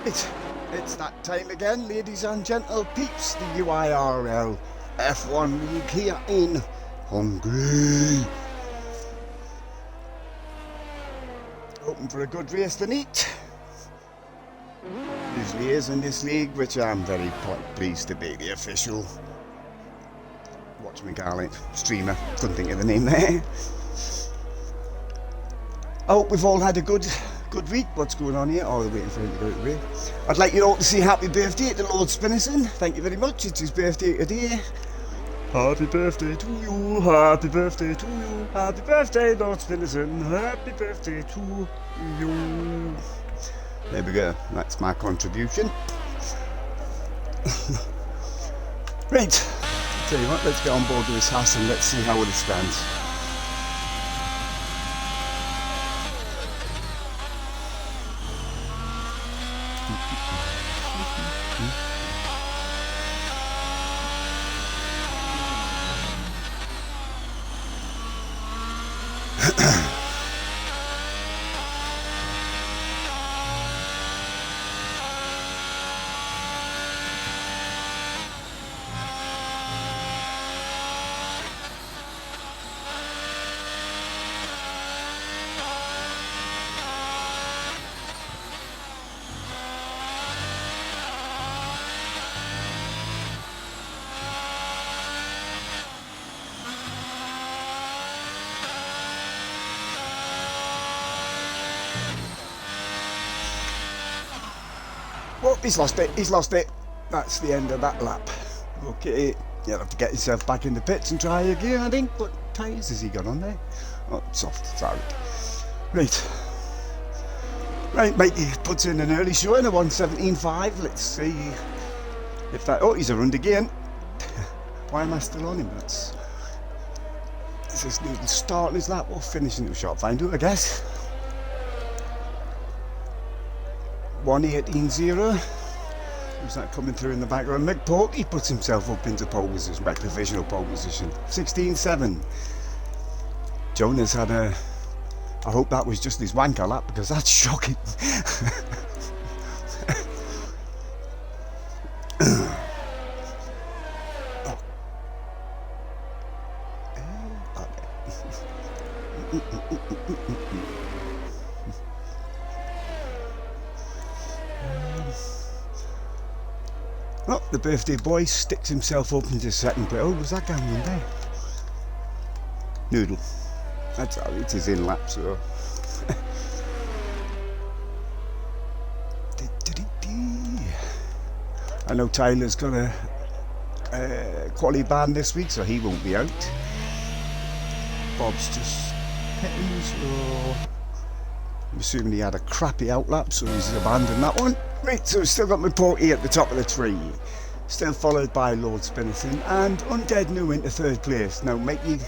Right, it's that time again, ladies and gentle peeps, the UIRL F1 League here in Hungary. Hoping for a good race tonight. Usually is in this league, which I'm very pleased to be the official Watch me Garlic streamer. Couldn't think of the name there. I hope we've all had a good week. What's going on here? Oh, they're waiting for him to go away. I'd like you all to say happy birthday to Lord Spinnison. Thank you very much. It's his birthday today. Happy birthday to you. Happy birthday to you. Happy birthday, Lord Spinnison. Happy birthday to you. There we go. That's my contribution. Right. I'll tell you what, let's get on board with this house and let's see how it stands. Oh, he's lost it. That's the end of that lap. Okay, you'll have to get yourself back in the pits and try again, I think. What tyres has he got on there? Oh, soft, sorry. Right, Mikey puts in an early showing, a 1:17.5. Let's see if that... Oh, he's around again. Why am I still on him? Is this new starting his lap or finishing the shot finder, I guess? 1:18.0. Who's that coming through in the background? Mick Porky puts himself up into pole position, back provisional pole position. 16.7. Jonah's had a... I hope that was just his wanker lap because that's shocking. Oh, the birthday boy sticks himself up into second place. Oh, was that going on there? Noodle. That's how it is in lap, so. I know Tyler's got a quality ban this week, so he won't be out. Bob's just hitting, so I'm assuming he had a crappy out lap, so he's abandoned that one. Right, so we've still got my Porky at the top of the tree. Still followed by Lord Spinnison and Undead New into third place. Now Mikey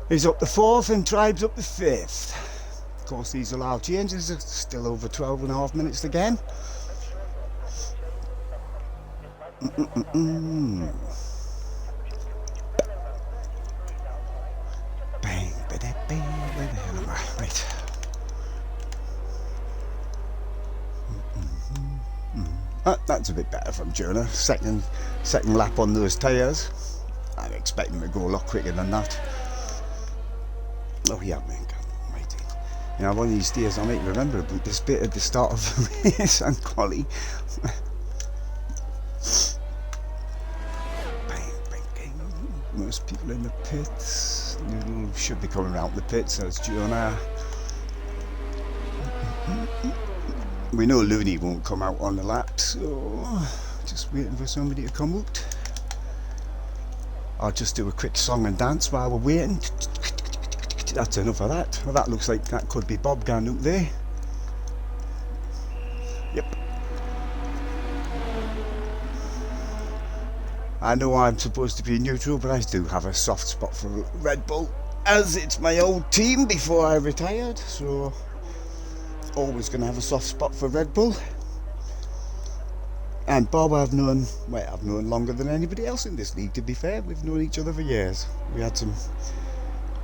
is up the fourth and Tribe's up the fifth. Of course, these allow changes. It's still over 12.5 minutes again. Bang, bada, bang, where the hell am I? Right. That's a bit better from Jonah. Second lap on those tyres. I'm expecting to go a lot quicker than that. Oh yeah, man. Righty. You know, one of these days I might remember about this bit at the start of the race and quali. Bang, bang, bang. Most people in the pits. Noodle should be coming around the pits, so it's Jonah. We know Looney won't come out on the lap, so just waiting for somebody to come out. I'll just do a quick song and dance while we're waiting. That's enough of that. Well, that looks like that could be Bob going out there. Yep. I know I'm supposed to be neutral, but I do have a soft spot for Red Bull, as it's my old team before I retired, so always going to have a soft spot for Red Bull. And Bob I've known longer than anybody else in this league, to be fair. We've known each other for years. We had some,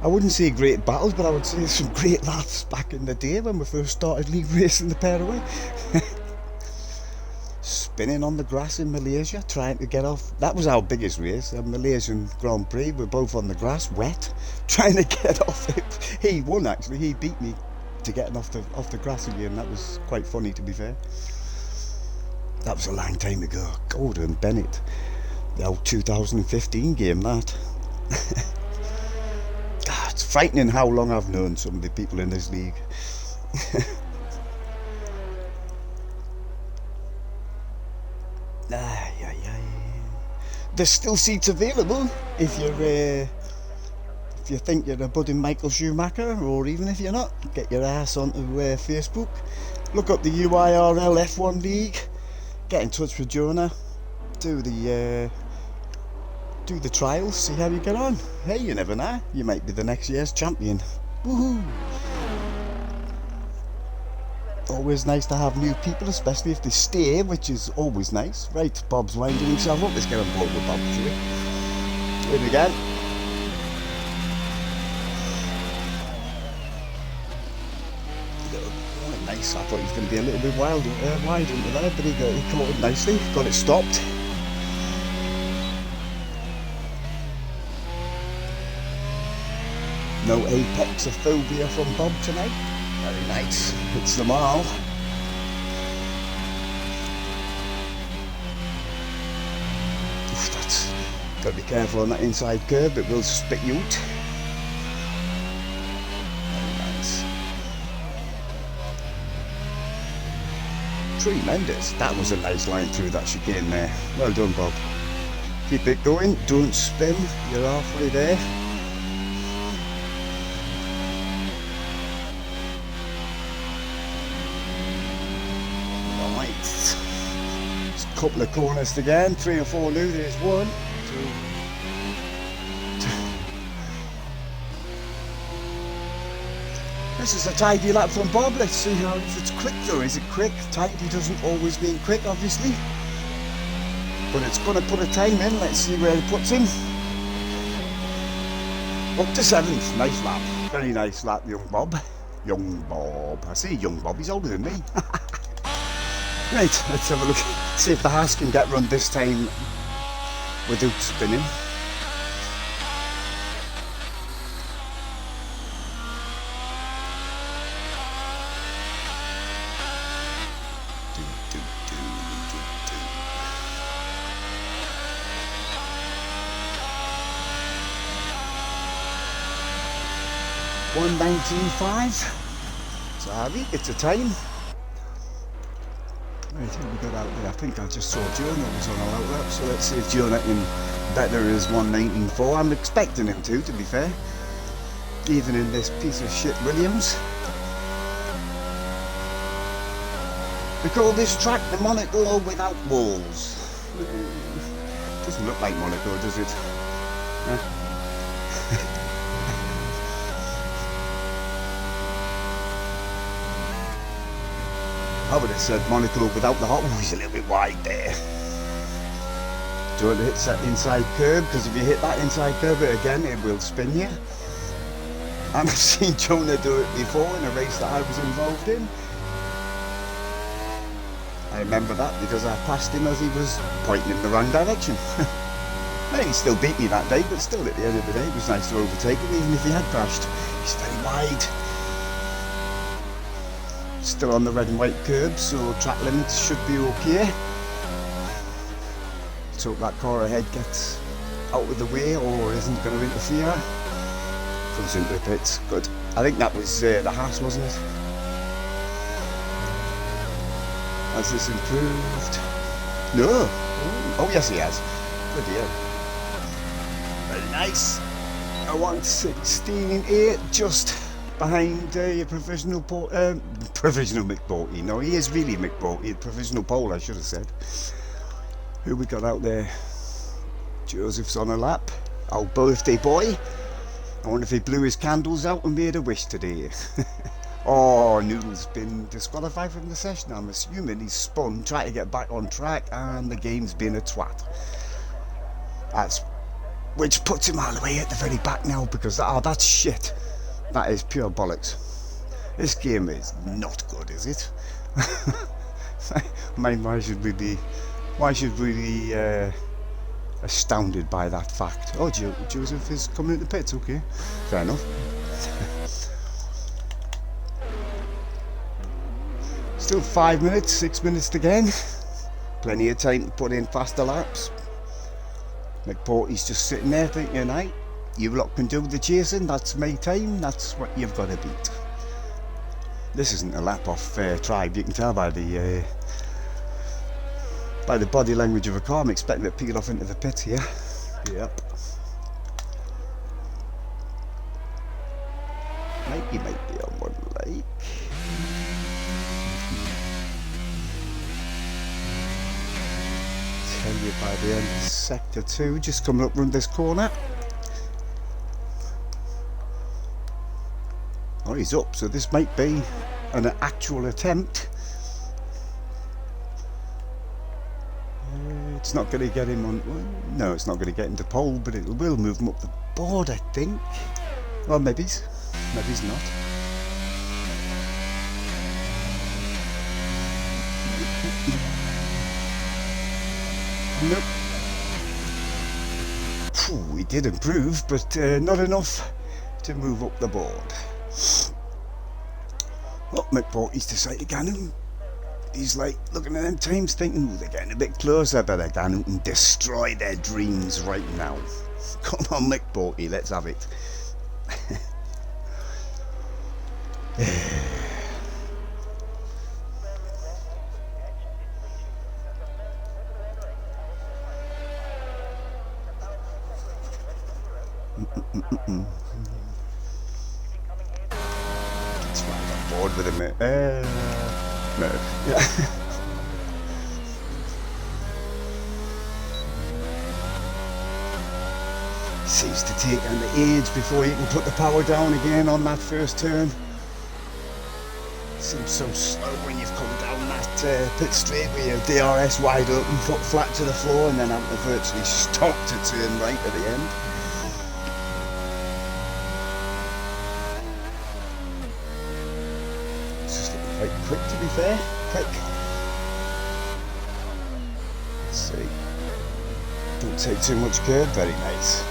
I wouldn't say great battles, but I would say some great laughs back in the day when we first started league racing the pair away. spinning on the grass in Malaysia, trying to get off. That was our biggest race, the Malaysian Grand Prix. We're both on the grass, wet, trying to get off it. He won, actually. He beat me to getting off the grass again. That was quite funny, to be fair. That was a long time ago. Gordon Bennett. The old 2015 game, that. God, it's frightening how long I've known some of the people in this league. There's still seats available if you think you're a budding Michael Schumacher, or even if you're not, get your ass onto Facebook, look up the UIRL F1 League, get in touch with Jonah, do the trials, see how you get on. Hey, you never know, you might be the next year's champion. Woohoo! Always nice to have new people, especially if they stay, which is always nice. Right, Bob's winding himself up. Let's get on board with Bob, shall we? In again. Oh, nice. I thought he was going to be a little bit wide into there, but he caught it nicely. Got it stopped. No apexophobia from Bob tonight. Very nice. It's them all. Oof, that's got to be careful on that inside curve. It will spit you out. Very nice. Tremendous. That was a nice line through that chicane there. Well done, Bob. Keep it going. Don't spin. You're halfway there. Couple of corners again, 3 or 4 new. There's 1, 2. This is a tidy lap from Bob. Let's see how, if it's quick though. Is it quick? Tidy doesn't always mean quick, obviously, but it's going to put a time in. Let's see where it puts him. Up to 7th. Nice lap. Very nice lap, young Bob. Young Bob. I say young Bob, he's older than me. Right, let's have a look, see if the Haas can get run this time without spinning. $1:19.5. Sorry, it's a time. Right, who we got out there? I think I just saw Jonah was on a low lap, so let's see if Jonah can better his 1:19.4. I'm expecting him to be fair. Even in this piece of shit Williams. We call this track the Monaco without walls. Doesn't look like Monaco, does it? I would have said Monaco without the hot. He's a little bit wide there. Do you want to hit that inside curve? Because if you hit that inside curve again, it will spin you. And I've seen Jonah do it before in a race that I was involved in. I remember that because I passed him as he was pointing in the wrong direction. He still beat me that day, but still at the end of the day, it was nice to overtake him, even if he had crashed. He's very wide. Still on the red and white curb, so track limits should be okay. Let's hope that car ahead gets out of the way or isn't going to interfere. Comes into the pits, good. I think that was the Haas, wasn't it? Has this improved? No. Oh yes, he has. Good deal. Very nice. I want 16.8, just behind your provisional provisional Mick Boaty. No, he is really Mick Boaty. Provisional pole, I should have said. Who we got out there? Joseph's on a lap. Our birthday boy. I wonder if he blew his candles out and made a wish today. Oh, Noodle's been disqualified from the session. I'm assuming he's spun, trying to get back on track, and the game's been a twat. Which puts him all the way at the very back now, because that's shit. That is pure bollocks. This game is not good, is it? Why should we be Why should we be astounded by that fact? Oh, Joseph is coming into the pits, okay. Fair enough. Still 5 minutes, 6 minutes to gain. Plenty of time to put in faster laps. McPorty's just sitting there thinking, hey, you lot can do the chasing, that's my time, that's what you've got to beat. This isn't a lap off Tribe, you can tell by the body language of a car. I'm expecting it to peel off into the pit here. Yep. Mikey might be on one leg. Tell you by the end of sector 2, just coming up round this corner. Oh, he's up, so this might be an actual attempt. It's not going to get him on. Well, no, it's not going to get into pole, but it will move him up the board, I think. Well, maybe not. Nope. Phew, he did improve, but not enough to move up the board. Oh, McPorty's decided to get him. He's like looking at them times thinking, oh, they're getting a bit closer, but they're going to destroy their dreams right now. Come on, McPorty, let's have it. That's why I got bored with him. No. Yeah. Seems to take on the age before you can put the power down again on that first turn. Seems so slow when you've come down that pit straight with your DRS wide open, foot flat to the floor, and then have to virtually stop to turn right at the end. Quite quick, to be fair. Quick. Let's see. Don't take too much curb. Very nice.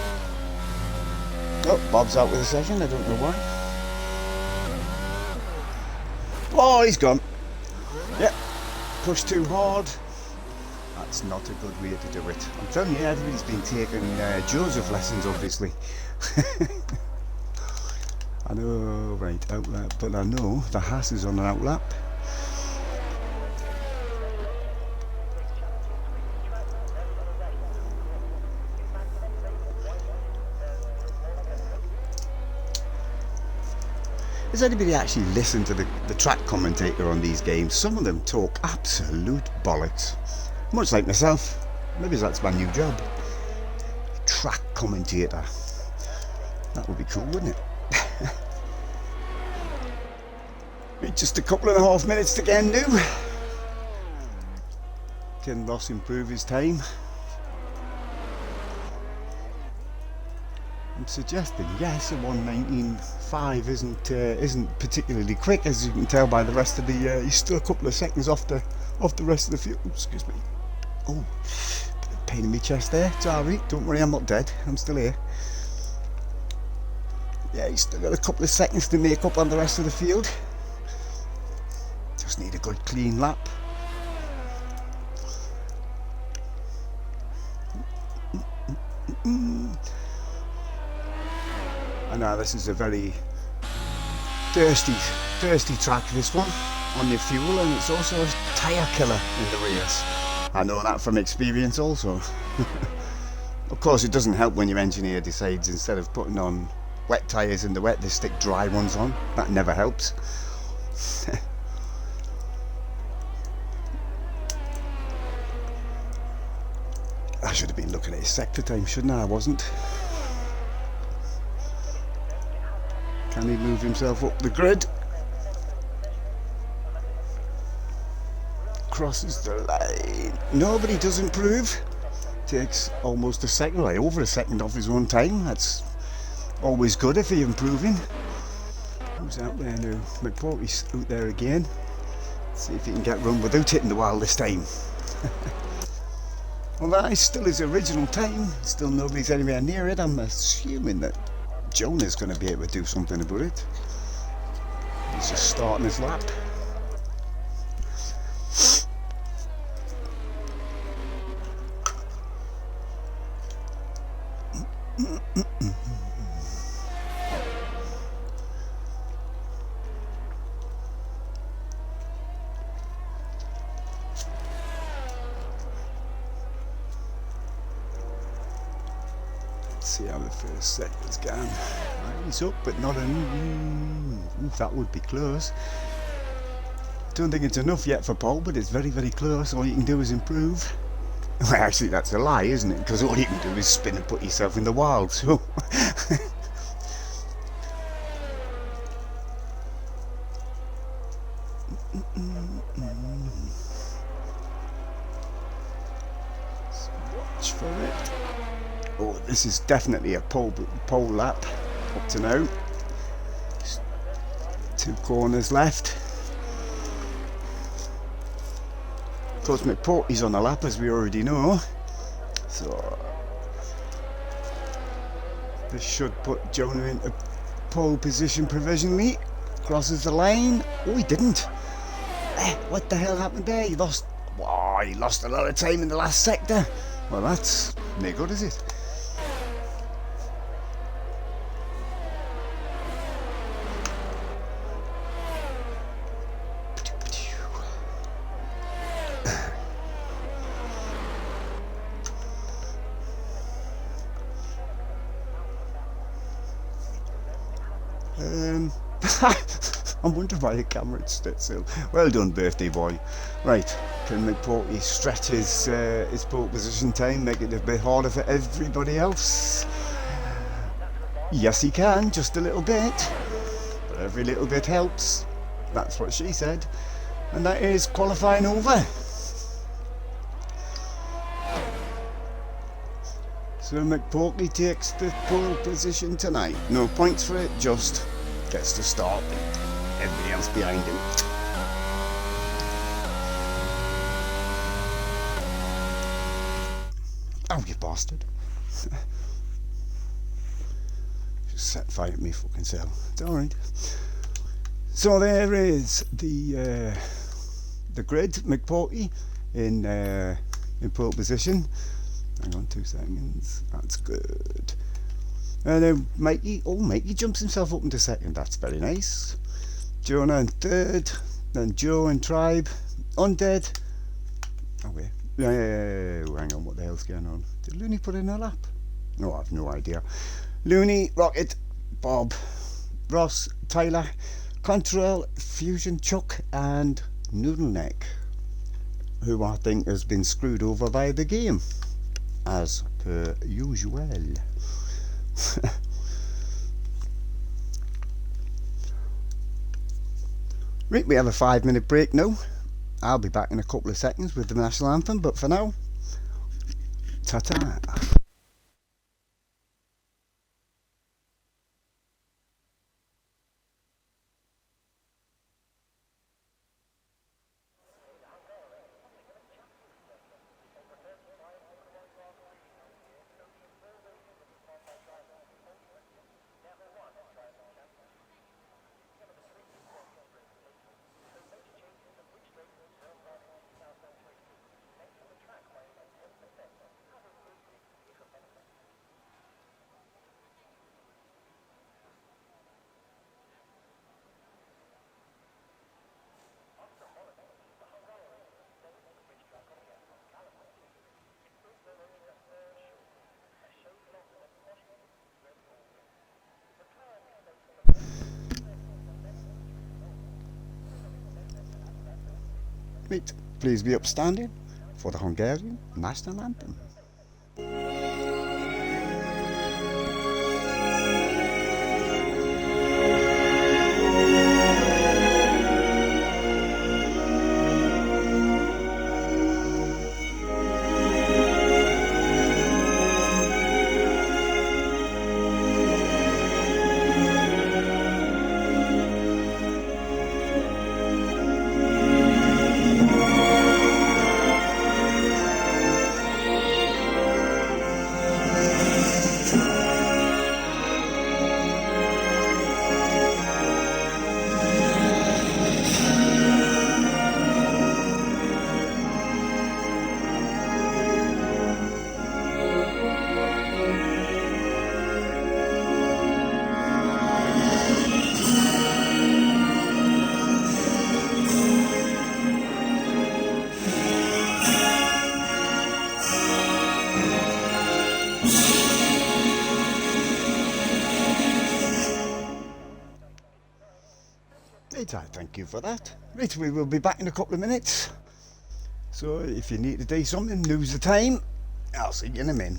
Oh, Bob's out with the session. I don't know why. Oh, he's gone. Yep. Push too hard. That's not a good way to do it. I'm telling you, everybody's been taking Joseph lessons, obviously. I know, right, outlap, but I know the Haas is on an outlap. Does anybody actually listen to the track commentator on these games? Some of them talk absolute bollocks. Much like myself. Maybe that's my new job. Track commentator. That would be cool, wouldn't it? Just a couple and a half minutes to get new. Can Ross improve his time? I'm suggesting yes, a 1:19.5 isn't particularly quick, as you can tell by the rest of the. He's still a couple of seconds off the rest of the field. Excuse me. Oh, bit of pain in my chest there. It's alright. Don't worry, I'm not dead. I'm still here. Yeah, he's still got a couple of seconds to make up on the rest of the field. Just need a good clean lap. I know this is a very thirsty track, this one, on your fuel, and it's also a tyre killer in the rears. I know that from experience also. Of course, it doesn't help when your engineer decides instead of putting on wet tyres in the wet, they stick dry ones on. That never helps. I should have been looking at his sector time, shouldn't I? I wasn't. Can he move himself up the grid? Crosses the line. Nobody does improve. Takes almost a second, like over a second off his own time. That's always good if you're improving. Who's out there now? McPorty's out there again. See if he can get run without hitting the wall this time. Well, that is still his original time. Still nobody's anywhere near it. I'm assuming that Jonah's going to be able to do something about it. He's just starting his lap. See how the first sector's gone. He's up, but not that would be close. Don't think it's enough yet for Paul, but it's very, very close. All you can do is improve. Well, actually, that's a lie, isn't it? Because all you can do is spin and put yourself in the wild. So. Watch for it. Oh, this is definitely a pole lap up to now. Just 2 corners left. Of course, McPorty's on the lap, as we already know. So this should put Jonah into pole position provisionally. Crosses the line. Oh, he didn't. What the hell happened there? He lost a lot of time in the last sector. Well, that's no good, is it? I'm wondering why the camera stood still. Well done, birthday boy. Right, can McPorty stretch his pole position time, make it a bit harder for everybody else? Yes, he can, just a little bit. But every little bit helps. That's what she said. And that is qualifying over. So McPorty takes the pole position tonight. No points for it, just gets to start. Everybody else behind him. Oh, you bastard. Just set fire at me fucking cell. It's alright. So there is the grid, McPorty in pole position. Hang on 2 seconds. That's good. And then Mikey jumps himself up into second. That's very nice. Jonah in third. Then Joe in Tribe. Undead. Oh wait. Hang on, what the hell's going on? Did Looney put in a lap? No, I have no idea. Looney, Rocket, Bob, Ross, Tyler, Control, Fusion, Chuck, and Noodleneck, who I think has been screwed over by the game, as per usual. Right, we have a 5-minute break now. I'll be back in a couple of seconds with the national anthem, but for now, ta-ta. Right, please be upstanding for the Hungarian national anthem. thank you for that. Right, we will be back in a couple of minutes. So if you need to do something, lose the time. I'll see you in a minute.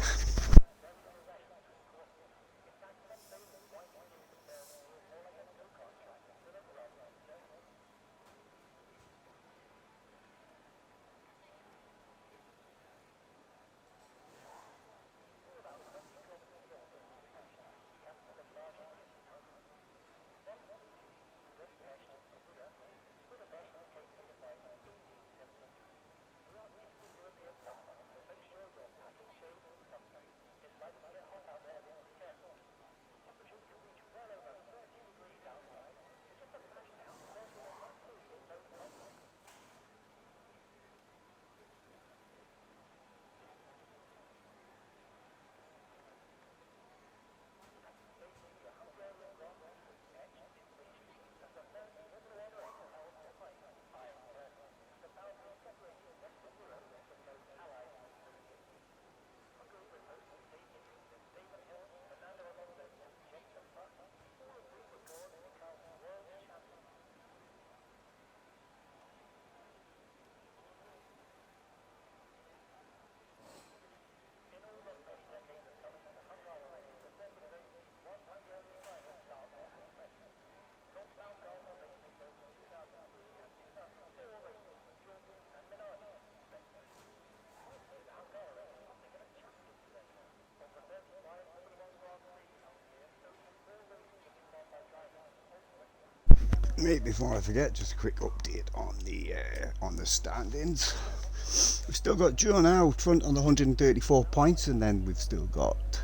Mate, before I forget, just a quick update on the standings. We've still got Joe now out front on the 134 points, and then we've still got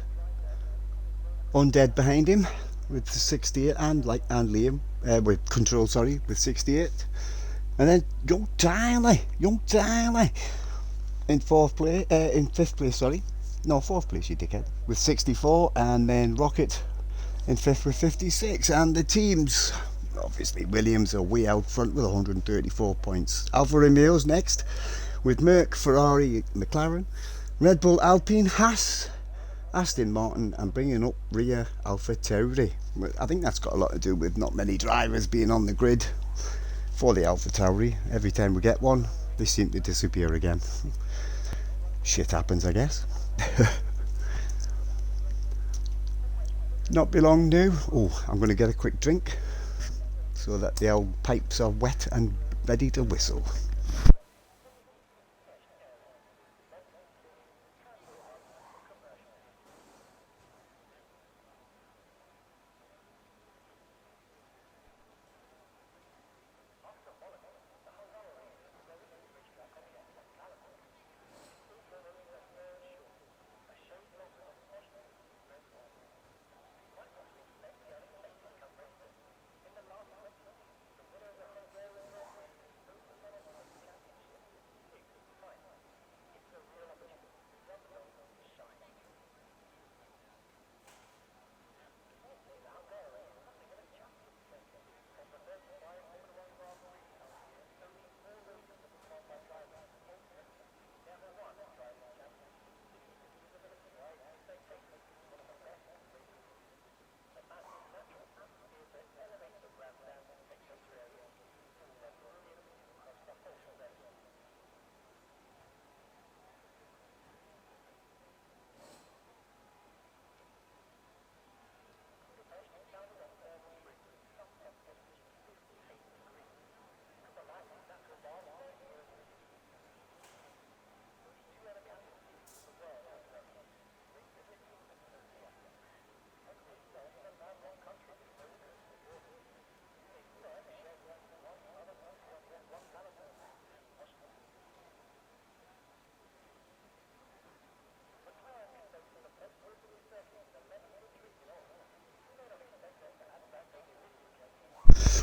Undead behind him with 68, and Liam with Control, sorry, with 68, and then Young Tyler in fifth place, sorry, no, fourth place, you dickhead, with 64, and then Rocket in fifth with 56, and the teams. Obviously, Williams are way out front with 134 points. Alfa Romeo's next with Merc, Ferrari, McLaren, Red Bull, Alpine, Haas, Aston Martin, and bringing up rear Alpha Tauri. I think that's got a lot to do with not many drivers being on the grid for the Alpha Tauri. Every time we get one, they seem to disappear again. Shit happens, I guess. Not be long now. Oh, I'm going to get a quick drink so that the old pipes are wet and ready to whistle.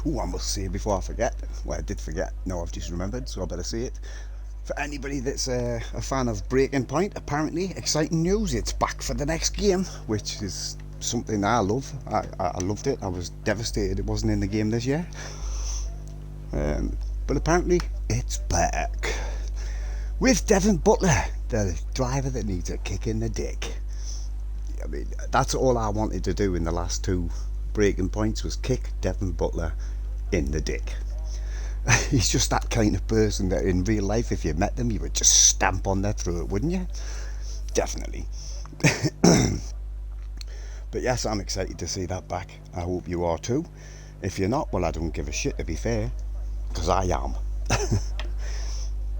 Oh, I must say before I forget, well, I did forget, no, I've just remembered, so I better say it. For anybody that's a fan of Breaking Point, apparently, exciting news, it's back for the next game, which is something I love. I loved it. I was devastated it wasn't in the game this year. But apparently, it's back. With Devin Butler, the driver that needs a kick in the dick. I mean, that's all I wanted to do in the last two Breaking Points was kick Devin Butler in the dick. He's just that kind of person that in real life, if you met them, you would just stamp on their throat, wouldn't you? Definitely. But yes, I'm excited to see that back. I hope you are too. If you're not, well, I don't give a shit, to be fair, because I am.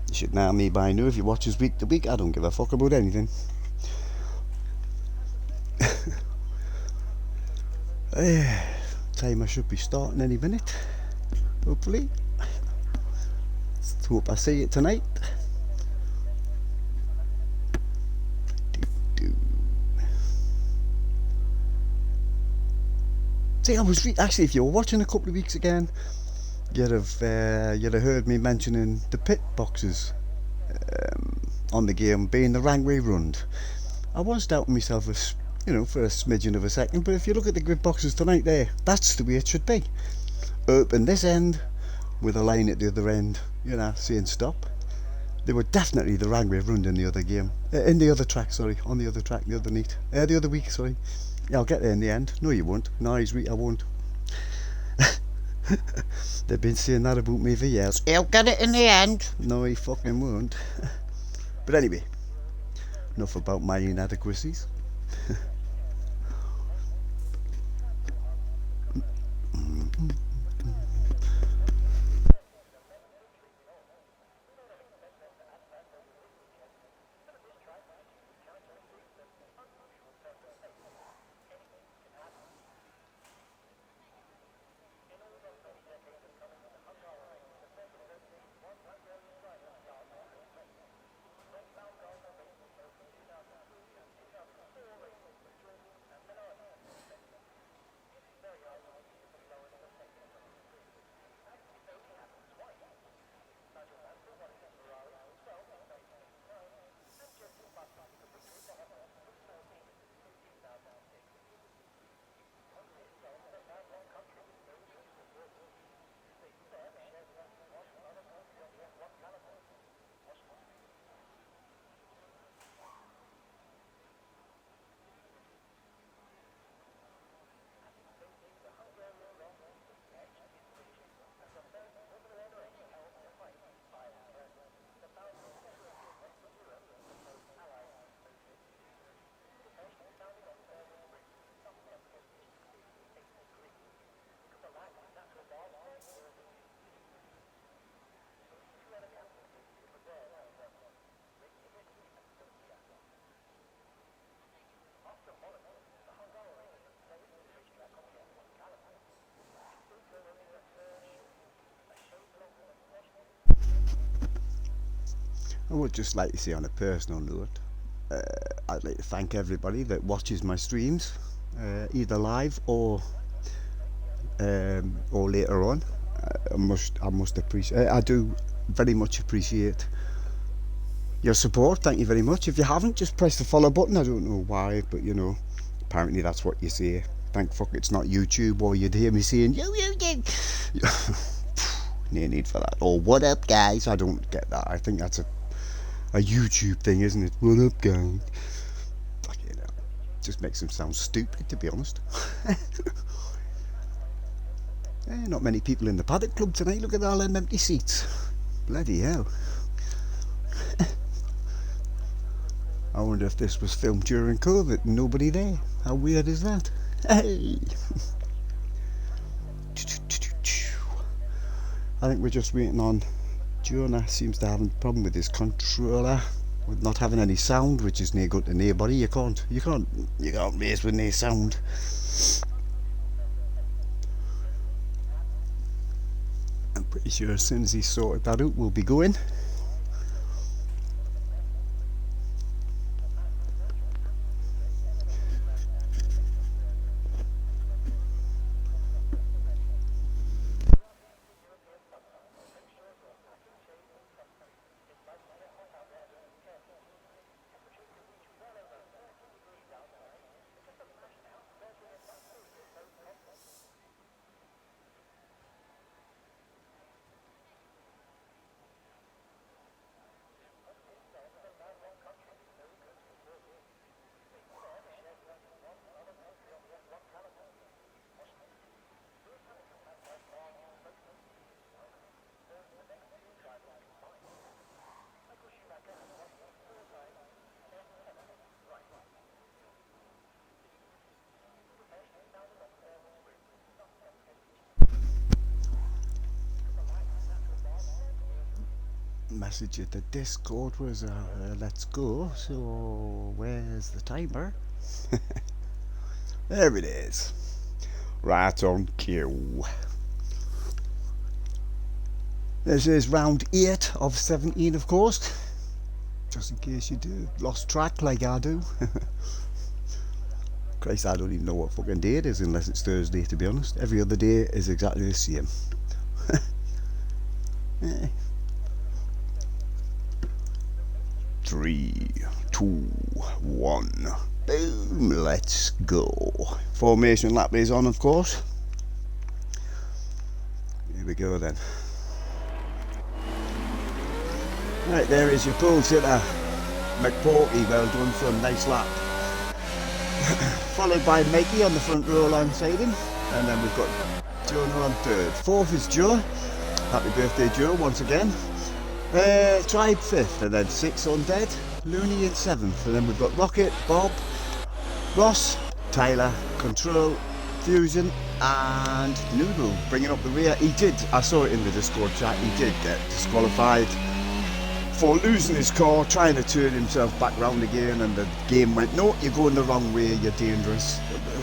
You should know me by now. If you watch us week to week, I don't give a fuck about anything. Time I should be starting any minute, hopefully. Let's hope I see it tonight. See, I was actually, if you were watching a couple of weeks again, you'd have heard me mentioning the pit boxes on the game being the rank way run. I was doubting myself, for a smidgen of a second, but if you look at the grid boxes tonight there, that's the way it should be. Open this end with a line at the other end, saying stop. They were definitely the rank way run in the other game. In the other track, sorry. On the other track, the other week, sorry. Yeah, I'll get there in the end. No, you won't. No, I won't. They've been saying that about me for years. He'll get it in the end. No, he fucking won't. But anyway, enough about my inadequacies. I would just like to say on a personal note, I'd like to thank everybody that watches my streams, either live or later on. I must appreciate. I do very much appreciate your support. Thank you very much. If you haven't, just press the follow button. I don't know why, but apparently that's what you say. Thank fuck it's not YouTube, or you'd hear me saying yo. No need for that. Or what up, guys? I don't get that. I think that's a YouTube thing, isn't it? What up, guys? Fucking hell. Just makes them sound stupid, to be honest. Not many people in the paddock club tonight. Look at all them empty seats. Bloody hell. I wonder if this was filmed during COVID and nobody there. How weird is that? Hey! I think we're just waiting on Jonah. Seems to have a problem with his controller, with not having any sound, which is no good to nobody. You can't race with no sound. I'm pretty sure as soon as he's sorted that out, we'll be going. message at the Discord was let's go. So where's the timer? There it is. Right on cue. This is round 8 of 17, of course. Just in case you do lost track like I do. Christ, I don't even know what fucking day it is unless it's Thursday, to be honest. Every other day is exactly the same. 3, 2, 1. Boom, let's go. Formation lap is on, of course. Here we go then. Right, there is your pole sitter, McPorty. Well done for a nice lap. Followed by Mikey on the front row alongside him, and then we've got Jonah on third. Fourth is Joe. Happy birthday, Joe, once again. Tribe fifth, and then 6 on Dead, Looney in 7th, and then we've got Rocket, Bob, Ross, Tyler, Control, Fusion, and Noodle bringing up the rear. He did, I saw it in the Discord chat, he did get disqualified for losing his car, trying to turn himself back round again, and the game went, no, you're going the wrong way, you're dangerous.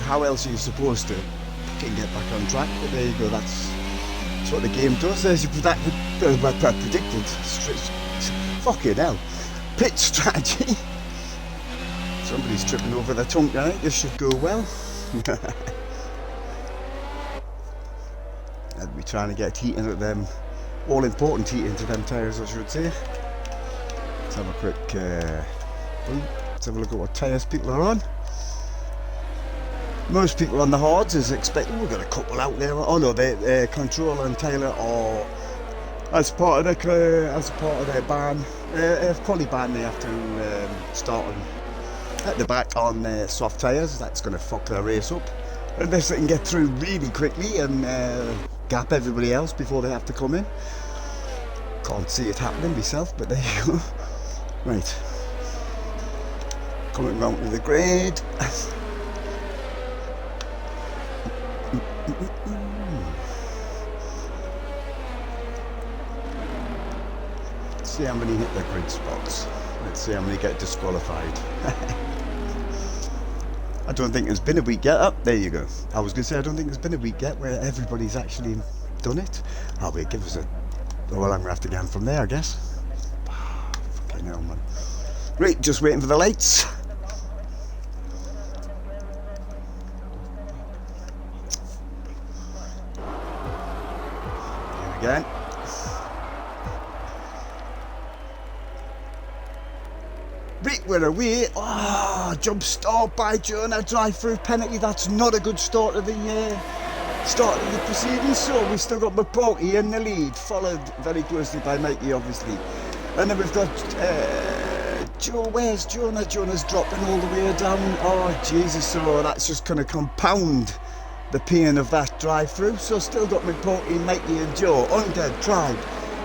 How else are you supposed to fucking get back on track? But there you go, that's what the game does. There's your predicted fucking hell pit strategy. Somebody's tripping over the tongue tonight. This should go well. And we're trying to get heat into them, all important heat into them tyres, I should say. Let's have a quick let's have a look at what tyres people are on. Most people on the hards is expected. We've got a couple out there. Oh no, they Controller and Taylor are as part of their ban, quali ban. They have to start at the back on soft tyres. That's going to fuck their race up unless they can get through really quickly and gap everybody else before they have to come in. Can't see it happening myself, but there you go. Right, coming round to the grid. Let's see how many hit their grid spots. Let's see how many get disqualified. I don't think there's been a week yet. Oh, there you go. I was going to say I don't think there's been a week yet where everybody's actually done it. Oh wait, give us a... Oh, well, I'm going to have to get them from there, I guess. Fucking hell, man. Right, just waiting for the lights. Again. Right, we're away. Oh, jump start by Jonah, drive-through penalty. That's not a good start of the proceedings. So we've still got McPorty in the lead, followed very closely by Mikey, obviously. And then we've got Joe. Where's Jonah? Jonah's dropping all the way down. Oh, Jesus. So that's just going to compound the pain of that drive-through. So still got McPorty, Mikey and Joe on Dead Tribe.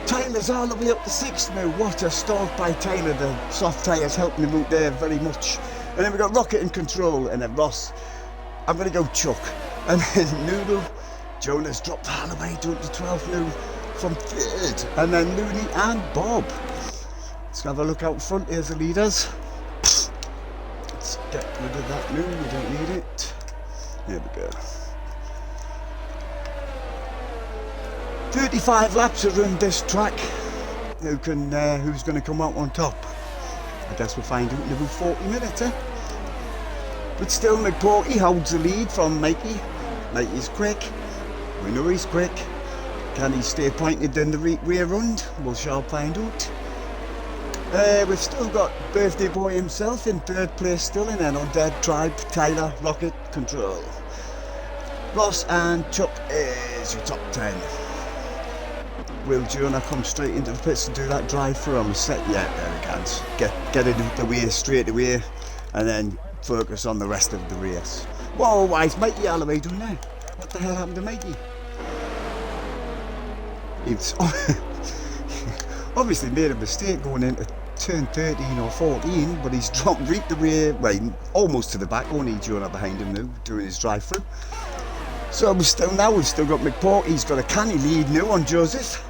Tyler's all the way up to 6th now. What a start by Tyler. The soft tyres helping him out there very much. And then we've got Rocket in Control, and then Ross. I'm going to go Chuck. And then Noodle. Jonah's dropped all the way down to 12th now from 3rd. And then Looney and Bob. Let's have a look out front. Here's the leaders. Let's get rid of that now. We don't need it. There we go. 35 laps around this track. Who's going to come out on top? I guess we'll find out in about 40 minutes, eh? But still, McPorty holds the lead from Mikey. Mikey's quick. We know he's quick. Can he stay pointed in the rear round? We shall find out. We've still got Birthday Boy himself in 3rd place still, and then on Dead Tribe, Tyler, Rocket, Control. Ross and Chuck is your top 10. Will Jonah come straight into the pits to do that drive-through on the set? Yeah, there he can. Get it out the way straight away, and then focus on the rest of the race. Whoa, why is Mikey all the way doing that? What the hell happened to Mikey? He's obviously made a mistake going into turn 13 or 14, but he's dropped right the way, well, almost to the back. Only Jonah behind him now, doing his drive-through. So we've still got McPorty. He's got a canny lead now on Joseph.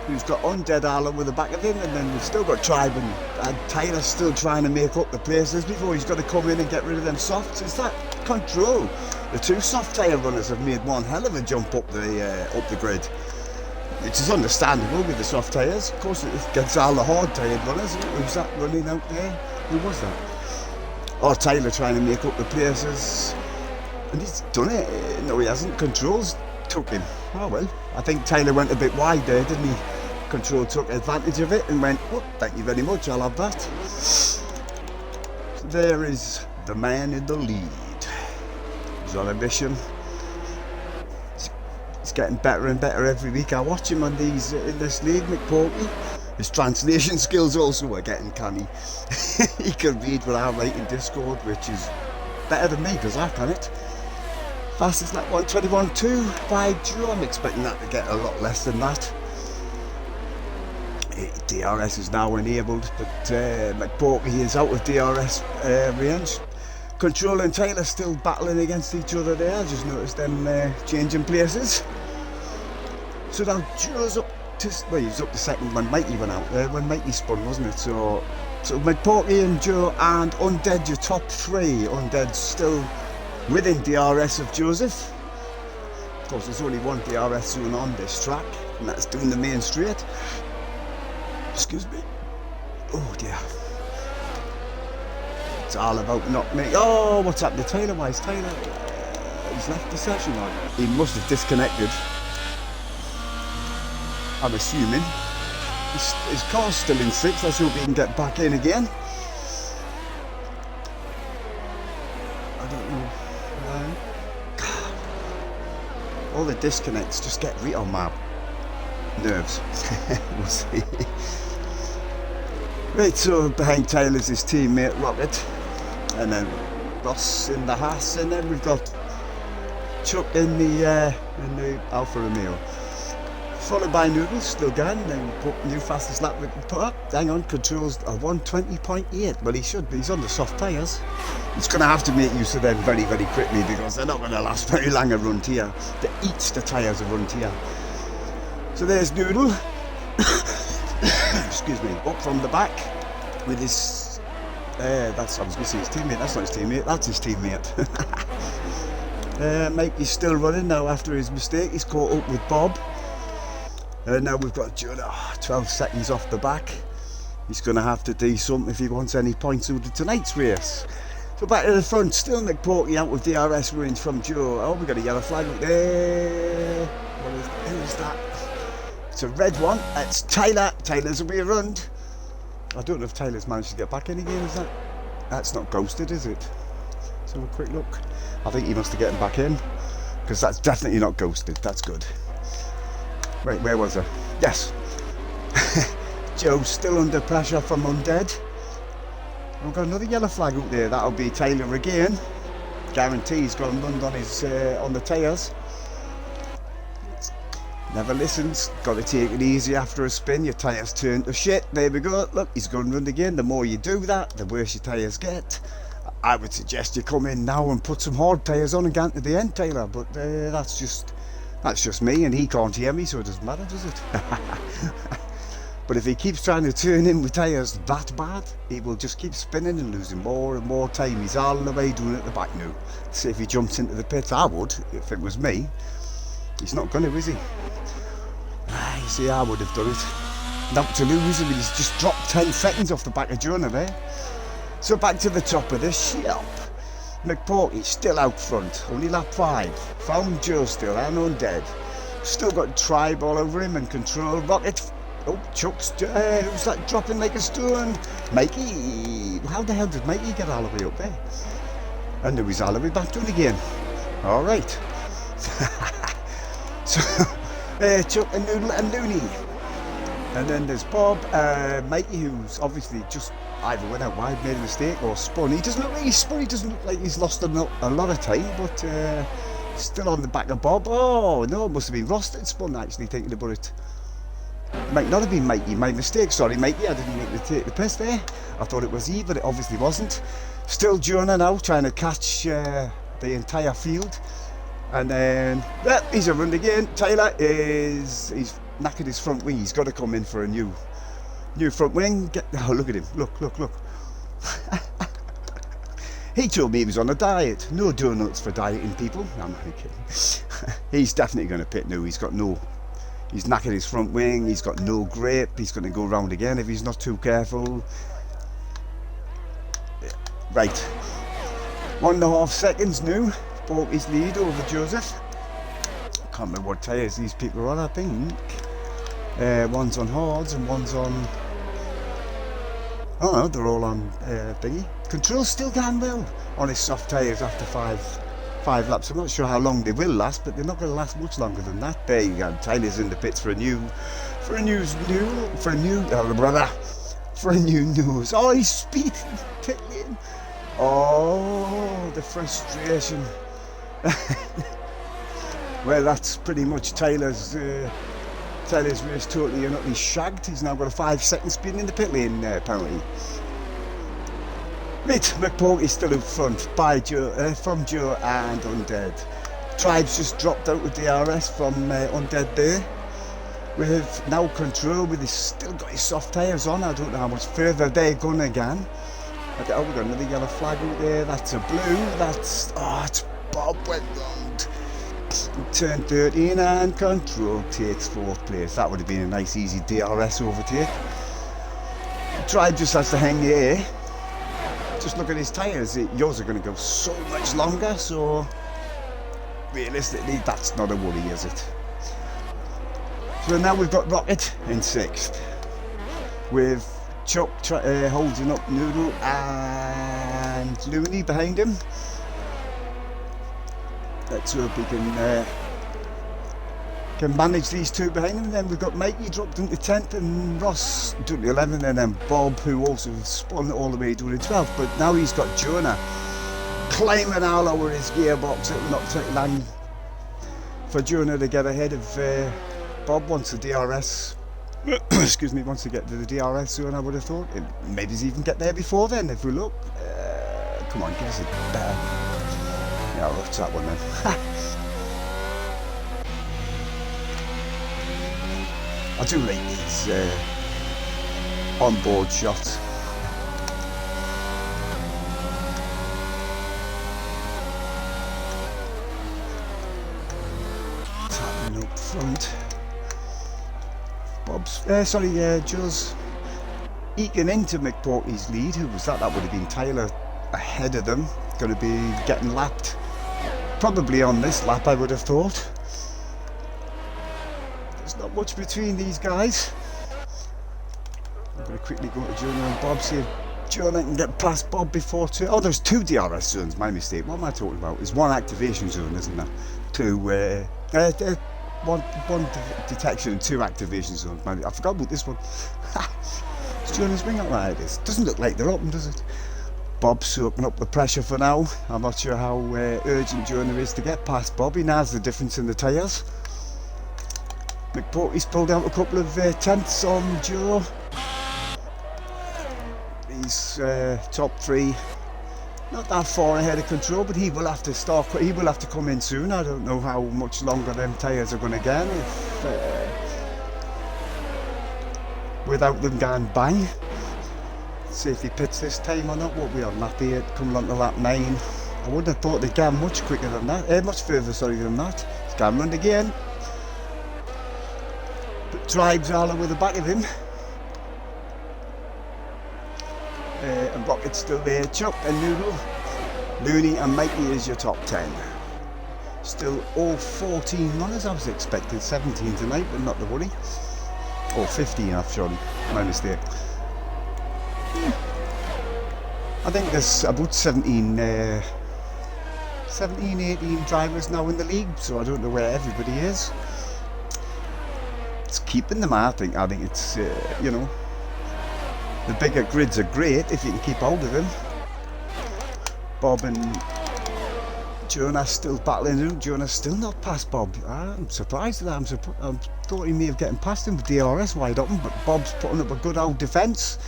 who's got Undead all over the back of him, and then we've still got Tribe and Tyler's still trying to make up the places before he's got to come in and get rid of them softs. It's that control. The two soft tyre runners have made one hell of a jump up the grid, which is understandable with the soft tyres. Of course, it gets all the hard tyred runners. Who's that running out there? Who was that? Oh, Tyler trying to make up the places, and he's done it. No, he hasn't. Controls took him. Oh well, I think Tyler went a bit wide there, didn't he? Control took advantage of it and went, oh, thank you very much, I'll have that. So there is the man in the lead. He's on a mission. He's getting better and better every week. I watch him on these in this league, McPorky. His translation skills also are getting canny. He can read what I write in Discord, which is better than me because I can it. Fastest lap 1:21.2 by Joe. I'm expecting that to get a lot less than that. DRS is now enabled, but McPorky is out of DRS range. Control and Taylor still battling against each other there. I just noticed them changing places. So now Joe's up to, well, he was up to second when Mikey went out there, when Mikey spun, wasn't it? So McPorky and Joe and Undead, your top three. Undead's still within DRS of Joseph. Of course, there's only one DRS zone on this track, and that's doing the main straight. Excuse me. Oh dear. It's all about not me. Oh, what's happened to Taylor? Why is Taylor? He's left the session on. He must have disconnected. I'm assuming. His car's still in 6th. Let's hope he can get back in again. I don't know. All the disconnects just get on my nerves. We'll see. Right, so behind Taylor's his teammate Rocket, and then Ross in the Haas, and then we've got Chuck in the Alfa Romeo, followed by Noodles still going. Then put new fastest lap we can put up. Hang on, controls a 1:20.8. Well, he should be. He's on the soft tyres. He's going to have to make use of them very, very quickly because they're not going to last very long a run here. They eat the tyres a run here. So there's Noodle. Excuse me, up from the back with his that's, I was going to say his teammate, that's not his teammate, that's his teammate. Mikey's still running now after his mistake. He's caught up with Bob. Now we've got Jonah 12 seconds off the back. He's going to have to do something if he wants any points out of tonight's race. So back to the front, still McPorky out with DRS range from Joe. Oh, we got a yellow flag up there. Who is that? It's a red one. It's Tyler. Tyler's will be around. I don't know if Tyler's managed to get back in again. Is that? That's not ghosted, is it? Let's have a quick look. I think he must have gotten back in because that's definitely not ghosted. That's good. Right, where was I? Yes. Joe's still under pressure from Undead. We've got another yellow flag up there. That'll be Taylor again. Guarantee he's got a run on his on the tyres. Never listens. Got to take it easy after a spin. Your tyres turn to shit. There we go. Look, he's going to run again. The more you do that, the worse your tyres get. I would suggest you come in now and put some hard tyres on and get to the end, Taylor. But that's just me, and he can't hear me, so it doesn't matter, does it? But if he keeps trying to turn in with tyres that bad, he will just keep spinning and losing more and more time. He's all the way doing it at the back now. See if he jumps into the pits. I would, if it was me. He's not going to, is he? You see, I would have done it. Not to lose him, he's just dropped 10 seconds off the back of Jonah there. So back to the top of the shop. McPorky still out front, only lap 5. Found Joe still, and Undead. Still got Tribe all over him and Control. Rocket. Oh, Chuck's, who's that dropping like a stone? Mikey. How the hell did Mikey get all the way up there? And there was all the way back down again. Alright. So, Chuck and Noodle and Looney. And then there's Bob, Mikey, who's obviously just either went out wide, made a mistake, or spun. He doesn't look like he's spun, he doesn't look like he's lost a lot of time, but still on the back of Bob. Oh, no, it must have been Ross that spun, actually, thinking about it. Might not have been Mikey, my mistake, sorry Mikey, I didn't mean to take the piss there. I thought it was he, but it obviously wasn't. Still Jonah now, trying to catch the entire field. And then, he's a run again. Taylor he's knackered his front wing. He's got to come in for a new front wing. Oh, look at him. Look. He told me he was on a diet. No donuts for dieting people. No, I'm only kidding. He's definitely going to pit now. He's knackered his front wing. He's got no grip. He's going to go round again if he's not too careful. Right. 1.5 seconds now. Bought his lead over Joseph. Can't remember what tyres these people are on, I think. One's on hards and one's on... Oh no, they're all on thingy. Control's still going well on his soft tyres after five laps. I'm not sure how long they will last, but they're not going to last much longer than that. There you go. Tyler's in the pits for a new news. Oh, he's speeding, pit lane. Oh, the frustration. Well, that's pretty much Tyler's race totally and utterly shagged. He's now got a 5-second speed in the pit lane penalty. Right, McPorky's still in front from Joe and Undead. Tribes just dropped out with DRS from Undead there. With now Control, with still got his soft tyres on. I don't know how much further they're going again. Oh, we've got another yellow flag out there. That's a blue. It's Bob went round. Turn 13 and Control takes 4th place. That would have been a nice easy DRS overtake. Tribe just has to hang the air. Just look at his tyres. Yours are going to go so much longer, so realistically that's not a worry, is it? So now we've got Rocket in 6th with Chuck holding up Noodle and Looney behind him. Let's hope he can manage these two behind him. And then we've got Mikey dropped into 10th and Ross doing 11th, and then Bob, who also spun all the way doing 12th. But now he's got Jonah climbing all over his gearbox. It will not take long for Jonah to get ahead of Bob once the DRS. Excuse me, once to get to the DRS zone, I would have thought. Maybe he's even get there before then if we look. Come on, give us a better. Yeah, what's that one then? I do like these on-board shots. Tapping up front. Joe's eking into McPorty's lead. Who was that? That would have been Tyler ahead of them. Going to be getting lapped. Probably on this lap, I would have thought. There's not much between these guys. I'm going to quickly go to Jonah and Bob, see if Jonah can get past Bob before two. Oh, there's 2 DRS zones, my mistake. What am I talking about? There's 1 activation zone, isn't there? 2, one detection and 2 activation zones. I forgot about this one. Is Jonah's wing up? Right, it is. Doesn't look like they're open, does it? Bob's soaking up the pressure for now. I'm not sure how urgent Jonah is to get past Bob. He knows the difference in the tyres. McPorty's pulled out a couple of tenths on Joe. He's top 3. Not that far ahead of Control, but he will have to start. He will have to come in soon. I don't know how much longer them tyres are going to get without them going bang. See if he pits this time or not. What we on lap 8, coming on to lap 9. I wouldn't have thought they'd go much quicker than that. Much further, sorry, than that. He's going round again. But Tribe's all over the back of him. And Rocket's still there. Chuck and Noodle. Looney and Mikey is your top 10. Still all 14 runners. I was expecting 17 tonight, but not to worry. Or 15, I'm sure. My mistake. I think there's about 17, 18 drivers now in the league, so I don't know where everybody is. It's keeping them, I think it's, you know, the bigger grids are great if you can keep hold of them. Bob and Jonah's still battling. Jonah's still not past Bob. I'm surprised at that. I thought he may have gotten past him with DRS wide open, but Bob's putting up a good old defence.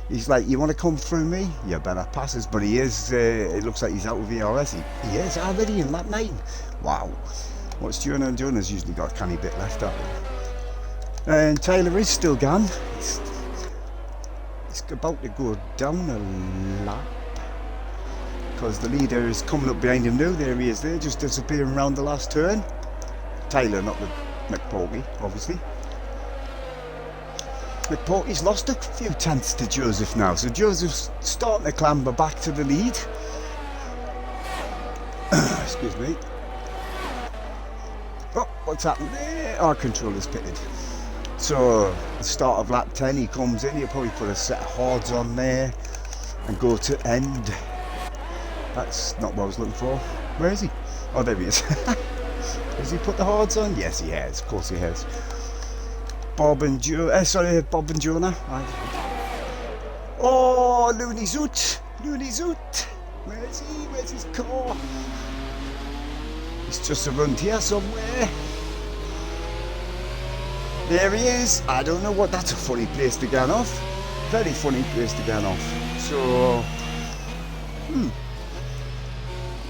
He's like, you want to come through me? You better pass us. But he is, it looks like he's out of VRS. He is already in lap 9. Wow. What's Jonah? Jonah's usually got a canny bit left, haven't he? And Taylor is still gone. He's about to go down a lap because the leader is coming up behind him now. There he is there, just disappearing around the last turn. Taylor, not the McPorky, obviously. McPorky's lost a few tenths to Joseph now, so Joseph's starting to clamber back to the lead. Excuse me. Oh, what's happened there? Our controller's pitted. So, the start of lap 10, he comes in, he'll probably put a set of hards on there and go to end. That's not what I was looking for. Where is he? Oh, there he is. Has he put the hards on? Yes, he has. Of course he has. Bob and Jonah. Oh, Looney Zoot. Looney Zoot. Where is he? Where's his car? He's just around here somewhere. There he is. I don't know what. That's a funny place to get off. Very funny place to get off. So,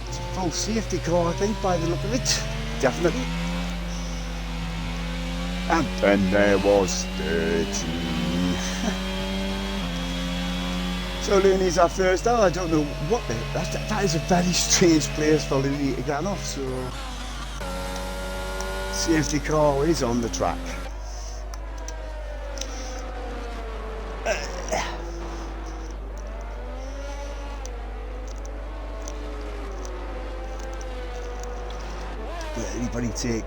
it's a full safety car, I think, by the look of it. Definitely. And then there was 13. So Looney's our first. Oh, I don't know what that is a very strange place for Looney to get off. So, safety car is on the track. Let anybody take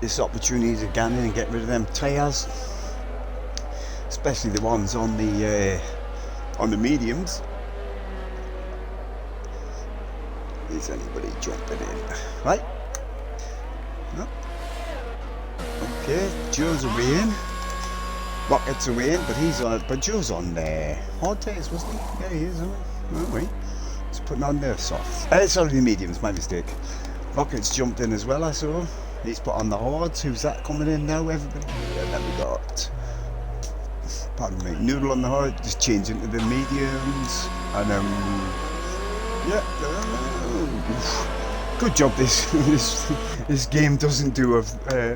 this opportunity to get in and get rid of them tyres, especially the ones on the mediums. Is anybody jumping in? Right? No. Okay, Joe's away in. Rocket's away in, but Joe's on there. Hard tyres, wasn't he? Yeah, he is, isn't he? Oh, wait. He's putting on their softs. Sorry, the mediums, my mistake. Rocket's jumped in as well, I saw. He's put on the hards. Who's that coming in now? Everybody. And then we got, pardon me, Noodle on the hard, just change into the mediums. And yeah. Good job. This game doesn't do a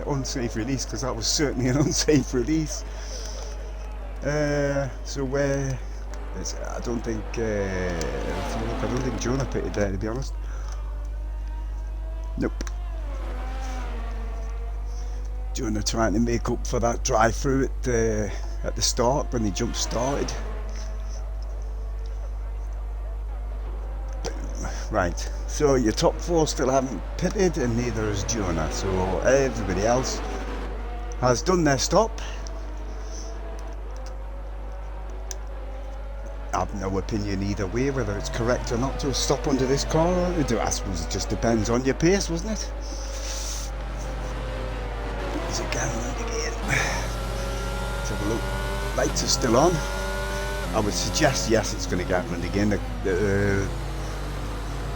unsafe release, because that was certainly an unsafe release. So where? I don't think. I don't think Jonah pitted there, to be honest. Nope. Jonah trying to make up for that drive-through at the start when the jump started. Right, so your top four still haven't pitted, and neither has Jonah. So everybody else has done their stop. I've no opinion either way whether it's correct or not to stop under this car. I suppose it just depends on your pace, wasn't it? Is it going round again? Let's have a look. Lights are still on. I would suggest yes, it's going to get round again.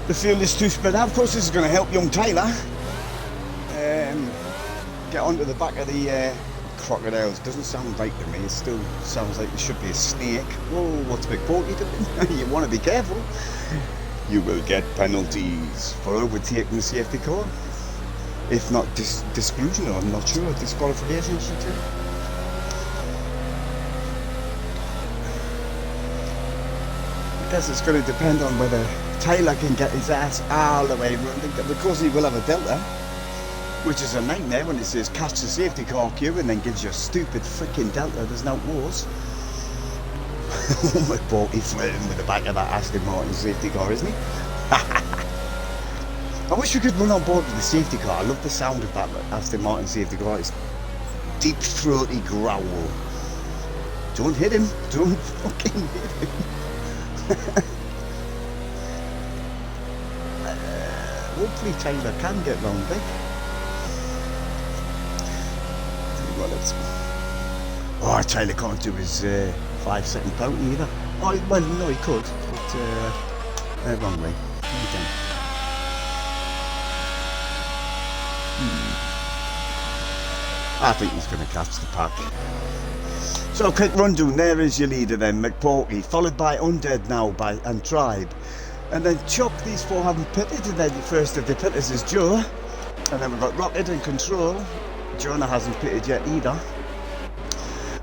The field is too spread out. Of course, this is going to help young Taylor get onto the back of the crocodiles. Doesn't sound right to me. It still sounds like there should be a snake. Whoa, what's McPorky doing? You want to be careful. You will get penalties for overtaking the safety car. If not disclusion, I'm not sure. Disqualification, I should say. I guess it's going to depend on whether Taylor can get his ass all the way around. Because he will have a delta, which is a nightmare when it says catch the safety car queue and then gives you a stupid freaking delta. There's no wars. McPorky flirting with the back of that Aston Martin safety car, isn't he? I wish we could run on board with the safety car. I love the sound of that Aston Martin safety car. It's deep throaty growl. Don't hit him. Don't fucking hit him. Hopefully Taylor can get round it. Oh, Taylor can't do his 5-second penalty either. Oh, well, no, he could, but wrong way. I think he's going to catch the pack. So quick rundown, there is your leader then, McPorky, followed by Undead now and Tribe. And then Chuck, these four haven't pitted, and then the first of the pitters is Joe. And then we've got Rocket and Control. Jonah hasn't pitted yet either.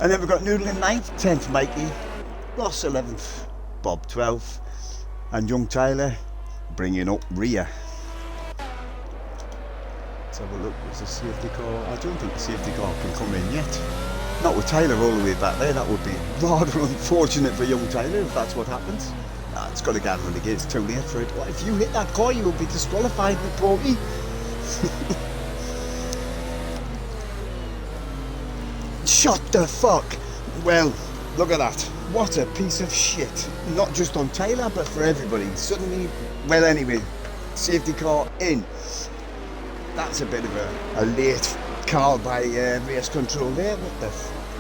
And then we've got Noodle in 9th, 10th Mikey, Ross 11th, Bob 12th, and young Tyler bringing up rear. Let's have a look. There's a safety car. I don't think the safety car can come in yet. Not with Tyler all the way back there. That would be rather unfortunate for young Tyler if that's what happens. It's got to get on the gate. It's too late for it. Well, if you hit that car, you will be disqualified, McPorty. Shut the fuck. Well, look at that. What a piece of shit. Not just on Tyler, but for everybody. Suddenly, well, anyway, safety car in. That's a bit of a late call by race control there. What the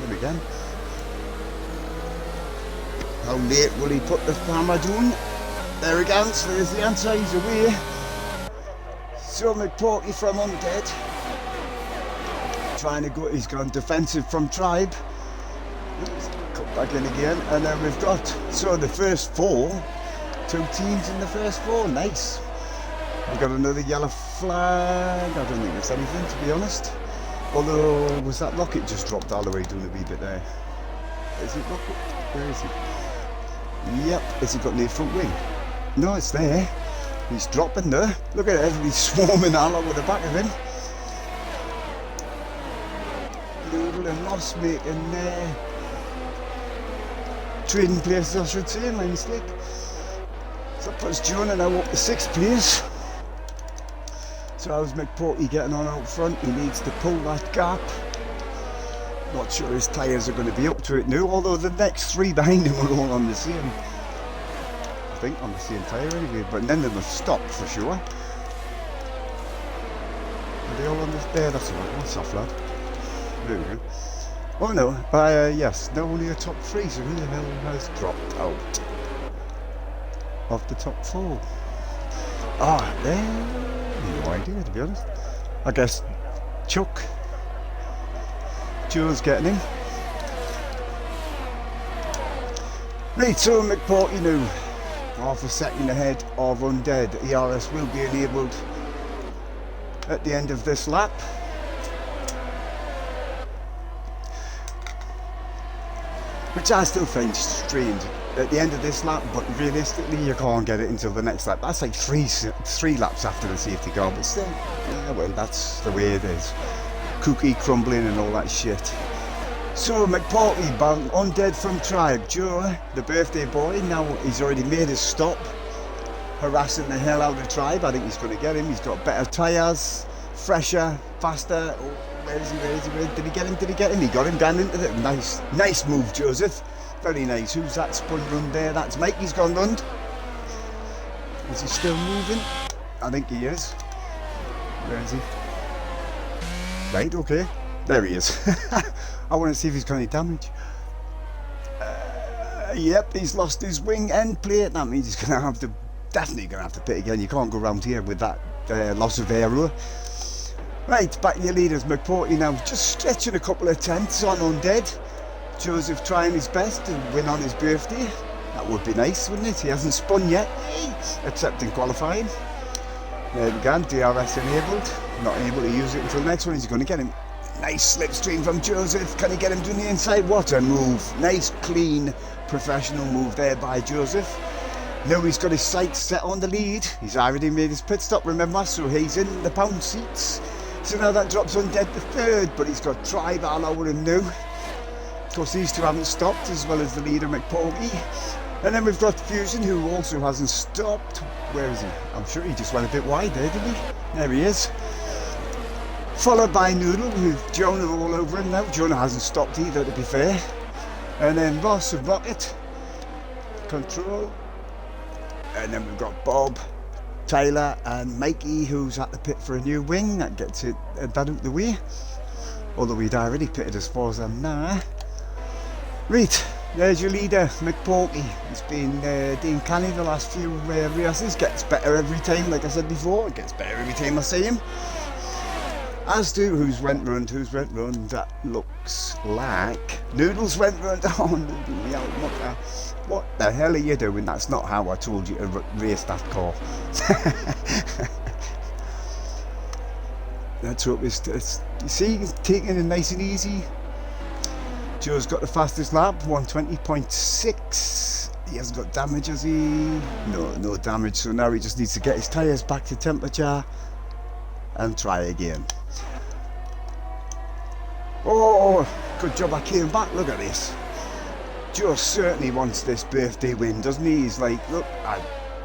there we go. How late will he put the hammer down? There he goes, there's the answer, he's away. So McPorty from Undead. Trying to go, he's gone defensive from Tribe. Come back in again, and then we've got, so the first 4, 2 teams in the first 4, nice. We've got another yellow flag. I don't think it's anything, to be honest. Although, was that rocket just dropped all the way down a wee bit there? Is it rocket? Where is it? Yep, has he got near front wing? No, it's there. He's dropping there. Look at everybody swarming all over the back of him. Noodle and Ross making trading places, I should say, my mistake. So that puts Jonah now up to 6th place. So how's McPorty getting on out front? He needs to pull that gap. Not sure his tyres are going to be up to it now, although the next 3 behind him are all on the same, I think on the same tyre anyway, but none of them have stopped for sure. Are they all on this? There, that's alright, what's off lad? There we go. Oh no, yes, no, only a top 3, so who the hell has dropped out of the top 4? Ah, there. No idea, to be honest. I guess Chuck. Joe's getting him. Right, so McPorty now, half a second ahead of Undead. ERS will be enabled at the end of this lap. Which I still find strange at the end of this lap, but realistically you can't get it until the next lap. That's like three laps after the safety car, but still, yeah, well, that's the way it is. Cookie crumbling and all that shit. So McPorty, Undead from Tribe. Joe, the birthday boy, now he's already made his stop, harassing the hell out of Tribe. I think he's going to get him. He's got better tyres, fresher, faster. Oh, where is he? Did he get him? He got him down into the... Nice move, Joseph. Very nice. Who's that spun run there? That's Mike. He's gone round. Is he still moving? I think he is. Where is he? Right, okay. There he is. I want to see if he's got any damage. Yep, he's lost his wing end plate. That means he's going to have to... Definitely going to have to pit again. You can't go around here with that loss of aero. Right, back to your leaders. McPorty now just stretching a couple of tenths on Undead. Joseph trying his best to win on his birthday. That would be nice, wouldn't it? He hasn't spun yet, except in qualifying. There we go, DRS enabled. Not able to use it until the next one. He's going to get him. Nice slipstream from Joseph. Can he get him to the inside? What a move. Nice, clean, professional move there by Joseph. Now he's got his sights set on the lead. He's already made his pit stop, remember? So he's in the pound seats. So now that drops Undead to 3rd, but he's got Tribe all over him now. Of course, these two haven't stopped, as well as the leader McPorty. And then we've got Fusion, who also hasn't stopped. Where is he? I'm sure he just went a bit wide there, didn't he? There he is. Followed by Noodle, with Jonah all over him now. Jonah hasn't stopped either, to be fair. And then Ross and Rocket. Control. And then we've got Bob, Tyler and Mikey, who's at the pit for a new wing. That gets it that out of the way. Although we'd already pitted as far as I'm now. Right, there's your leader, McPorty. He's been doing canny the last few races. Gets better every time, like I said before. It gets better every time I see him. As to who's went round. That looks like Noodles went round. Oh, Noodle, yeah, what the hell are you doing? That's not how I told you to race that car. Let's hope it's you see, he's taking it nice and easy. Joe's got the fastest lap, 120.6. He hasn't got damage, has he? No damage, so now he just needs to get his tyres back to temperature and try again. Oh, good job I came back, look at this. Joe certainly wants this birthday win, doesn't he? He's like, look, I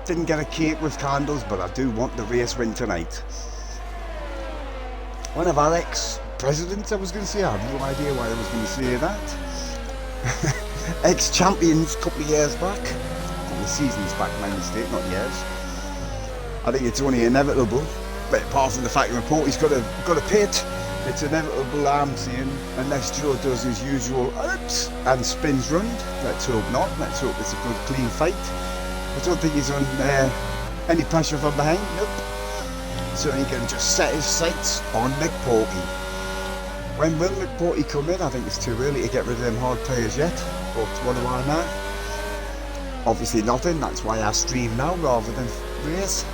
didn't get a cake with candles, but I do want the race win tonight. One of our ex-presidents, I was going to say, I have no idea why I was going to say that. Ex-champions a couple of years back. Well, the season's back, my mistake, not years. I think it's only inevitable, but apart from the fact that Porty's got a pit, it's inevitable, I'm saying, unless Joe does his usual oops and spins round. Let's hope not. Let's hope it's a good clean fight. I don't think he's on any pressure from behind. Nope. So he can just set his sights on McPorty. When will McPorty come in? I think it's too early to get rid of them hard tyres yet. But what do I know? Obviously nothing. That's why I stream now rather than race.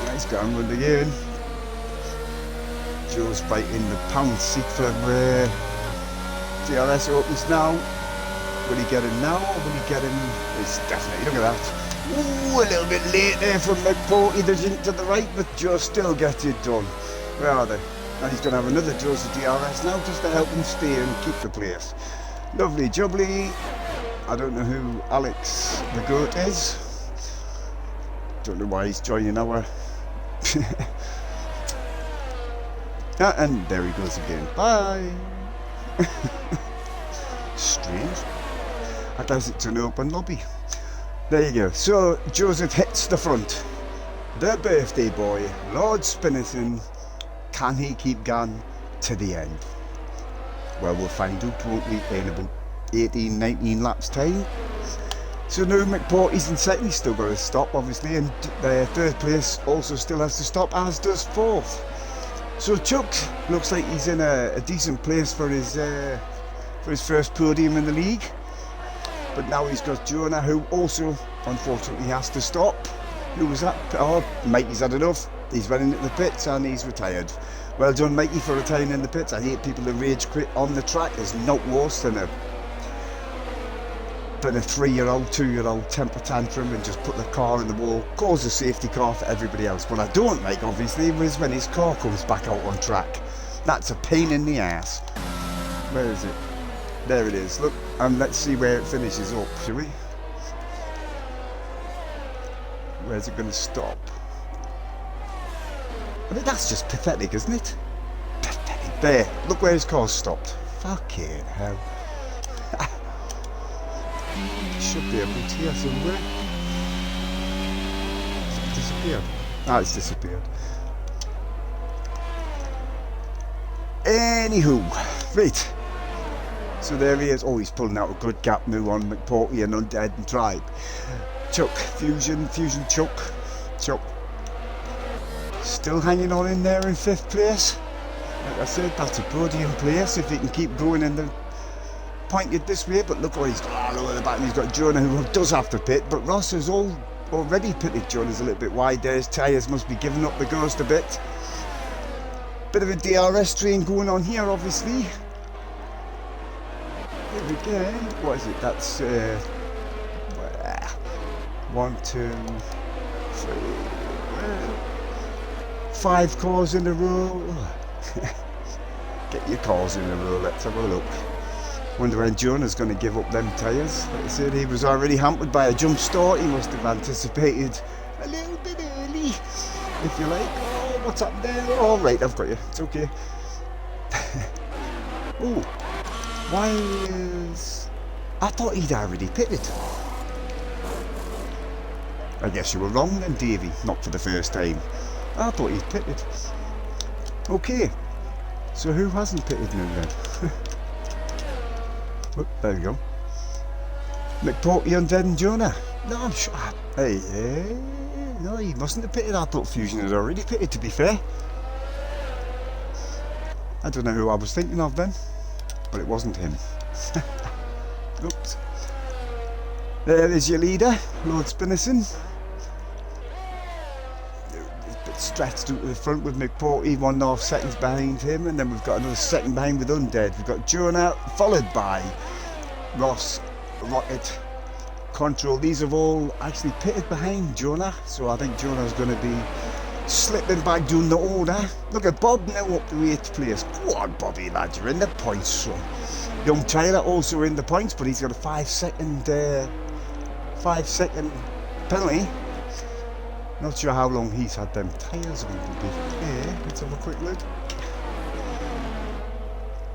Nice going round again. Joe's right in the pound seat for DRS opens now. Will he get him now or will he get him? It's definitely, look at that. Ooh, a little bit late there from McPorty, the jink to the right, but Joe still gets it done. Where are they? And he's going to have another Joe's DRS now just to help him stay and keep the place. Lovely jubbly. I don't know who Alex the Goat is. Don't know why he's joining our... and there he goes again. Bye! Strange. I guess it's an open lobby. There you go. So Joseph hits the front. The birthday boy, Lord Spinnerton. Can he keep going to the end? Well, we'll find out, won't we, in about 18, 19 laps time. So now McPorty's in second. He's still got to stop, obviously, and third place also still has to stop, as does fourth. So Chuck looks like he's in a decent place for his first podium in the league. But now he's got Jonah, who also, unfortunately, has to stop. Who was that? Oh, Mikey's had enough. He's running into the pits and he's retired. Well done, Mikey, for retiring in the pits. I hate people who rage quit on the track. There's not worse than a 3-year-old, 2-year-old temper tantrum and just put the car in the wall, cause a safety car for everybody else. What I don't like, obviously, is when his car comes back out on track. That's a pain in the ass. Where is it? There it is. Look, and let's see where it finishes up, shall we? Where's it going to stop? I mean, that's just pathetic, isn't it? Pathetic. There, look where his car's stopped. Fucking hell. Should be a boot here somewhere. Has it disappeared? Ah, it's disappeared. Anywho, right. So there he is. Oh, he's pulling out a good gap now on McPorty and Undead and Tribe. Chuck, Fusion Chuck. Still hanging on in there in 5th place. Like I said, that's a podium place if he can keep going in the pointed this way. But look what he's got all over the back. He's got Jonah, who does have to pit, but Ross is already pitted. Jonah's a little bit wide there. His tyres must be giving up the ghost a bit. Bit of a DRS train going on here, obviously. Here we go. What is it? That's 1, 2, 3, 5 cars in a row. Get your cars in a row, let's have a look. Wonder when Jonah's going to give up them tyres. Like I said, he was already hampered by a jump start. He must have anticipated a little bit early, if you like. Oh, what's up there? Oh, right, I've got you. It's okay. Oh, why is... I thought he'd already pitted. I guess you were wrong then, Davey. Not for the first time. I thought he'd pitted. Okay, so who hasn't pitted now then? Oh, there we go. McPorty, Undead and Jonah. No, I'm sure. Hey, no, he mustn't have pitted. I thought Fusion had already pitted, to be fair. I don't know who I was thinking of then, but it wasn't him. Oops. There is your leader, Lord Spinnerton. stretched out to the front with McPorty 1.5 seconds behind him, and then we've got another second behind with Undead. We've got Jonah followed by Ross, Rocket, Control. These have all actually pitted behind Jonah, so I think Jonah's going to be slipping back down the order. Look at Bob now up to 8th place. Go on, Bobby, lad, you're in the points, son. Young Tyler also in the points, but he's got a 5-second penalty. Not sure how long he's had them tyres on. Yeah, let's have a quick look.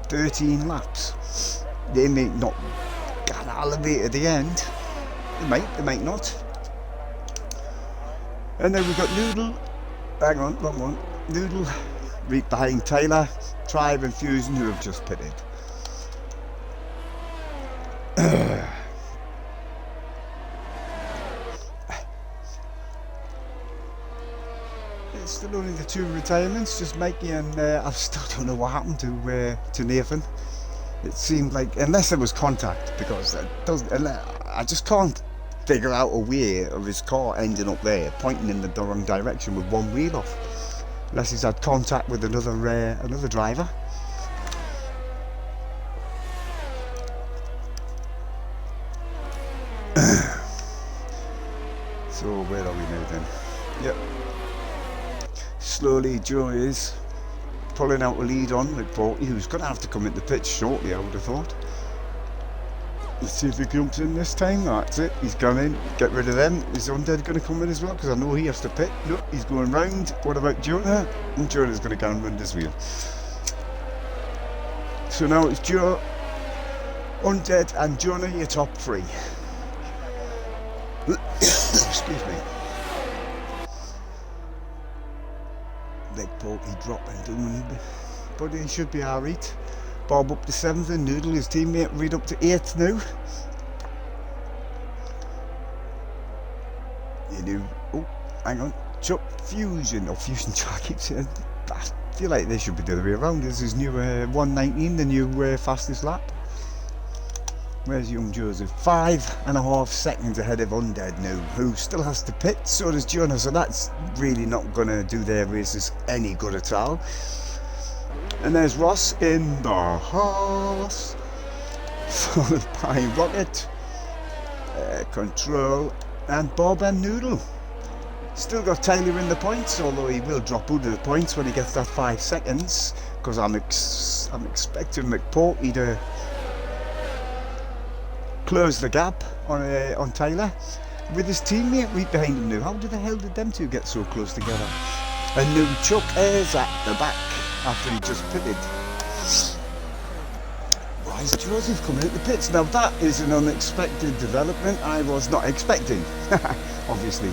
13 laps. They may not get elevated at the end. They might not. And then we've got Noodle. Hang on, wrong one. Noodle right behind Taylor, Tribe and Fusion, who have just pitted. It's still only the 2 retirements, just Mikey and I still don't know what happened to Nathan. It seemed like, unless there was contact, because I just can't figure out a way of his car ending up there, pointing in the wrong direction with one wheel off, unless he's had contact with another driver. So where are we now then? Yep. Slowly Joe is pulling out a lead on McPorty, who's going to have to come into the pitch shortly, I would have thought. Let's see if he jumps in this time. That's it, he's gone in. Get rid of them. Is Undead going to come in as well? Because I know he has to pit. No, he's going round. What about Jonah? And Jonah's going to go and run this wheel. So now it's Joe, Undead and Jonah, your top 3. Excuse me. McPorty dropping down, but he should be alright. Bob up to 7th and Noodle, his teammate, right up to 8th now. You know, oh, hang on, Chuck Fusion, or Fusion Chuck, I keep saying, I feel like they should be the other way around. This is new 119, the new fastest lap. Where's young Joseph? 5.5 seconds ahead of Undead now, who still has to pit, so does Jonah, so that's really not going to do their races any good at all. And there's Ross in the horse, followed by Rocket, Control, and Bob and Noodle. Still got Tyler in the points, although he will drop out of the points when he gets that 5 seconds, because I'm expecting McPorty to close the gap on Tyler with his teammate right behind him now. How the hell did them two get so close together? And now Chuck is at the back after he just pitted. Why is Joseph coming out the pits? Now that is an unexpected development I was not expecting. Obviously.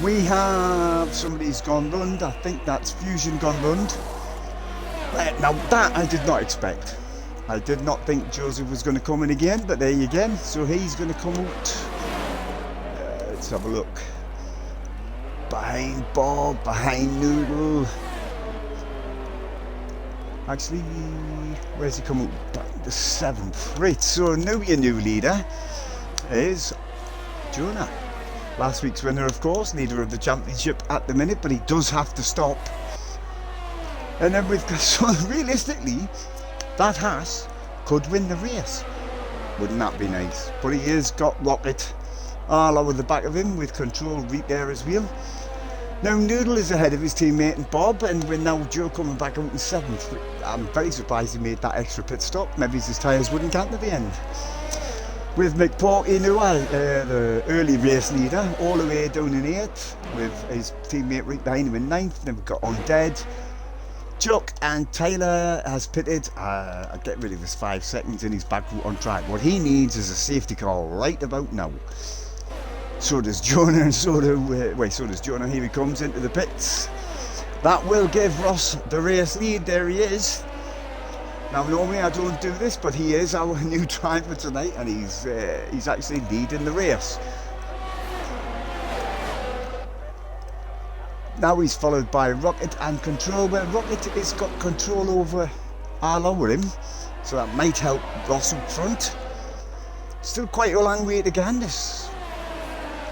We have somebody's gone rund. I think that's Fusion gone rund. Now that I did not expect. I did not think Joseph was going to come in again, but there you go. So he's going to come out. Let's have a look. Behind Bob, behind Noodle. Actually, where's he come out? Back the 7th. Right, so now your new leader is Jonah. Last week's winner, of course, leader of the championship at the minute, but he does have to stop. And then we've got, so realistically, that Haas could win the race. Wouldn't that be nice? But he has got Rocket all over the back of him with Control right there as well. Now Noodle is ahead of his teammate and Bob, and we're now Joe coming back out in 7th. I'm very surprised he made that extra pit stop. Maybe his tyres wouldn't count at the end. With McPorty now, the early race leader, all the way down in 8th, with his teammate right behind him in 9th. Then we've got Undead. Chuck and Taylor has pitted. I'll get rid of his 5 seconds in his back route on track. What he needs is a safety car right about now. So does Jonah, and so does Jonah. Here he comes into the pits. That will give Ross the race lead. There he is. Now normally I don't do this, but he is our new driver tonight, and he's actually leading the race. Now he's followed by Rocket and Control, where Rocket has got control over all over him, so that might help Ross up front. Still quite a long way to go in this.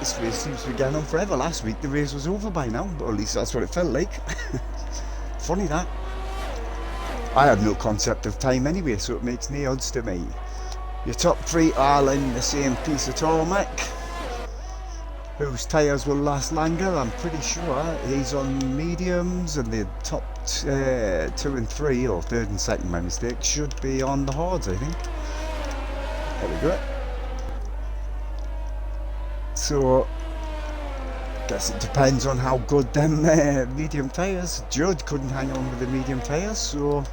This race seems to be going on forever. Last week the race was over by now, but at least that's what it felt like. Funny that. I had no concept of time anyway, so it makes no odds to me. Your top three are in the same piece of tarmac, whose tyres will last longer. I'm pretty sure he's on mediums, and the top 2 and 3, or third and second, my mistake, should be on the hards, I think. There we go. So, guess it depends on how good them medium tyres. Judd couldn't hang on with the medium tyres, so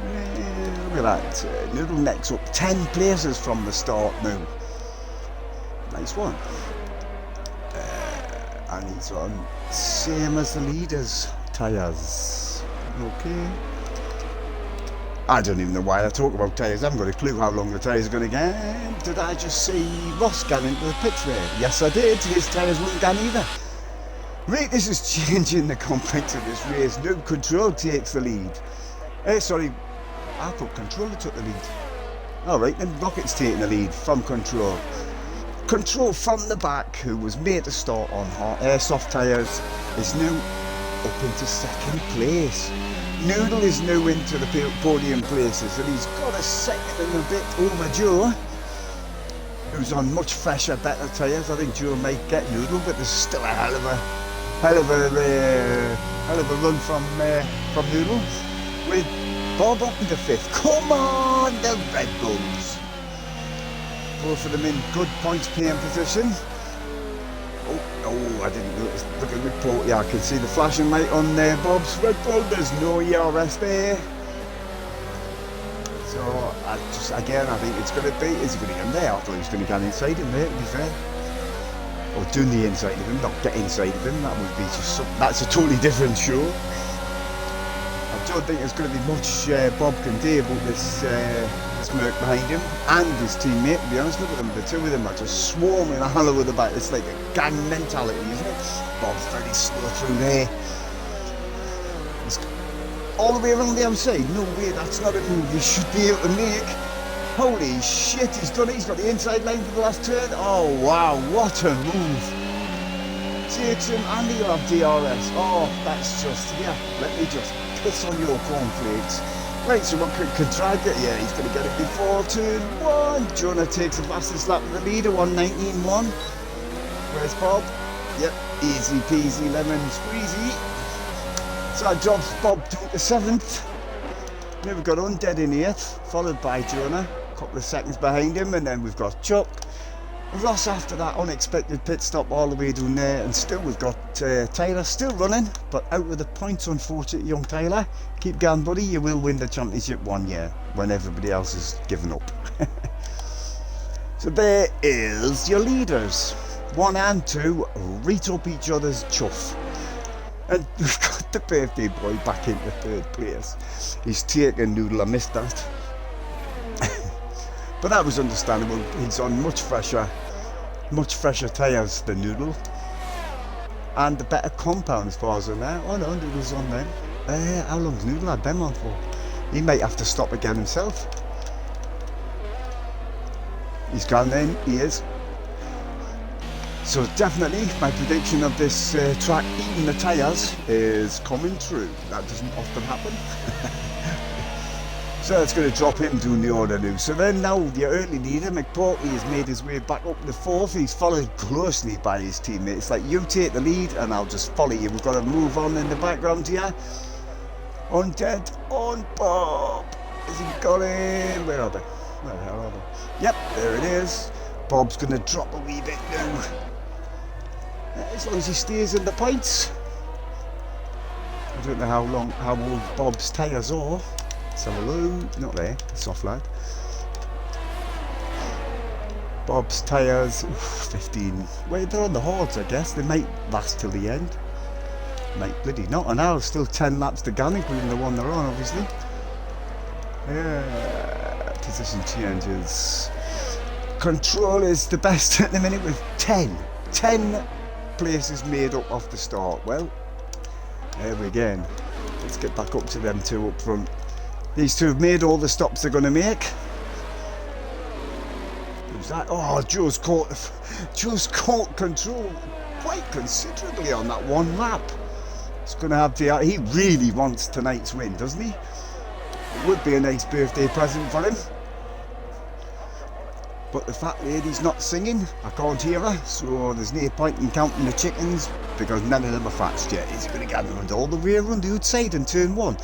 look at that. Noodle neck's up 10 places from the start now. Nice one. And he's on same as the leaders tyres. Okay. I don't even know why I talk about tyres. I haven't got a clue how long the tyres are going to get. Did I just see Ross get into the pits there? Yes, I did. His tyres wouldn't get either. Right, this is changing the conflict of this race. No, Control takes the lead. Sorry, I thought Controller took the lead. Alright, then Rocket's taking the lead from Control. Control from the back, who was made to start on soft tyres, is now up into second place. Noodle is now into the podium places, and he's got a second and a bit over Joe, who's on much fresher, better tyres. I think Joe might get Noodle, but there's still a hell of a run from Noodle, with Bob up into fifth. Come on, the Red Bulls! Both of them in good points paying position. Oh, I didn't notice. Look at the report. Yeah, I can see the flashing light on there. Bob's Red Bull. There's no UIRL there. So, I think it's going to be. Is he going to get in there? I thought he was going to get inside him there, to be fair. Or doing the inside of him, not get inside of him. That would be just something. That's a totally different show. I don't think there's going to be much Bob can do about this smirk behind him and his teammate, to be honest. Look at them, the two of them are just swarming all over the back. It's like a gang mentality, isn't it? Bob's very slow through there. He's all the way around the outside. No way, that's not a move you should be able to make. Holy shit, he's done it. He's got the inside line for the last turn. Oh wow, what a move. Takes him and he'll have DRS. Oh, that's just, yeah, let me just piss on your cornflakes. Right, so what could try it? Yeah, he's going to get it before turn 1. Jonah takes the fastest lap of the leader, 1:19.1. Where's Bob? Yep, easy peasy lemon squeezy. So that drops Bob to the 7th. Then we've got Undead in 8th, followed by Jonah, a couple of seconds behind him, and then we've got Chuck. Ross after that unexpected pit stop all the way down there, and still we've got Tyler still running, but out with the points, unfortunately. Young Tyler, keep going buddy, you will win the championship one year when everybody else has given up. So there is your leaders, 1 and 2 right up each other's chuff, and we've got the birthday boy back into 3rd place. He's taking Noodle, I missed that. But that was understandable. He's on much fresher tyres than Noodle, and the better compound as far as I know. Oh no, Noodle's on them. How long's Noodle had them on for? He might have to stop again himself. He's gone then, he is. So definitely my prediction of this track eating the tyres is coming true. That doesn't often happen. So that's going to drop him down the order now. So then now the early leader, McPorty, has made his way back up to 4th. He's followed closely by his teammate. It's like, you take the lead and I'll just follow you. We've got to move on in the background here. Undead on Bob. Has he got in? Where are they? Where the hell are they? Yep, there it is. Bob's going to drop a wee bit now. As long as he stays in the points. I don't know how old Bob's tyres are. So hello, not there, soft lad. Bob's tyres, 15. Well, they're on the hards, I guess. They might last till the end. Might bloody not. And now still 10 laps to go, including the one they're on, obviously. Position changes. Control is the best at the minute with 10 places made up off the start. Well, there we go. Let's get back up to them two up front. These two have made all the stops they're going to make. Who's that? Oh, Joe's caught control quite considerably on that one lap. He's going to have the... He really wants tonight's win, doesn't he? It would be a nice birthday present for him. But the fat lady's not singing. I can't hear her, so there's no point in counting the chickens because none of them are fast yet. He's going to gather around all the way around the outside in turn one.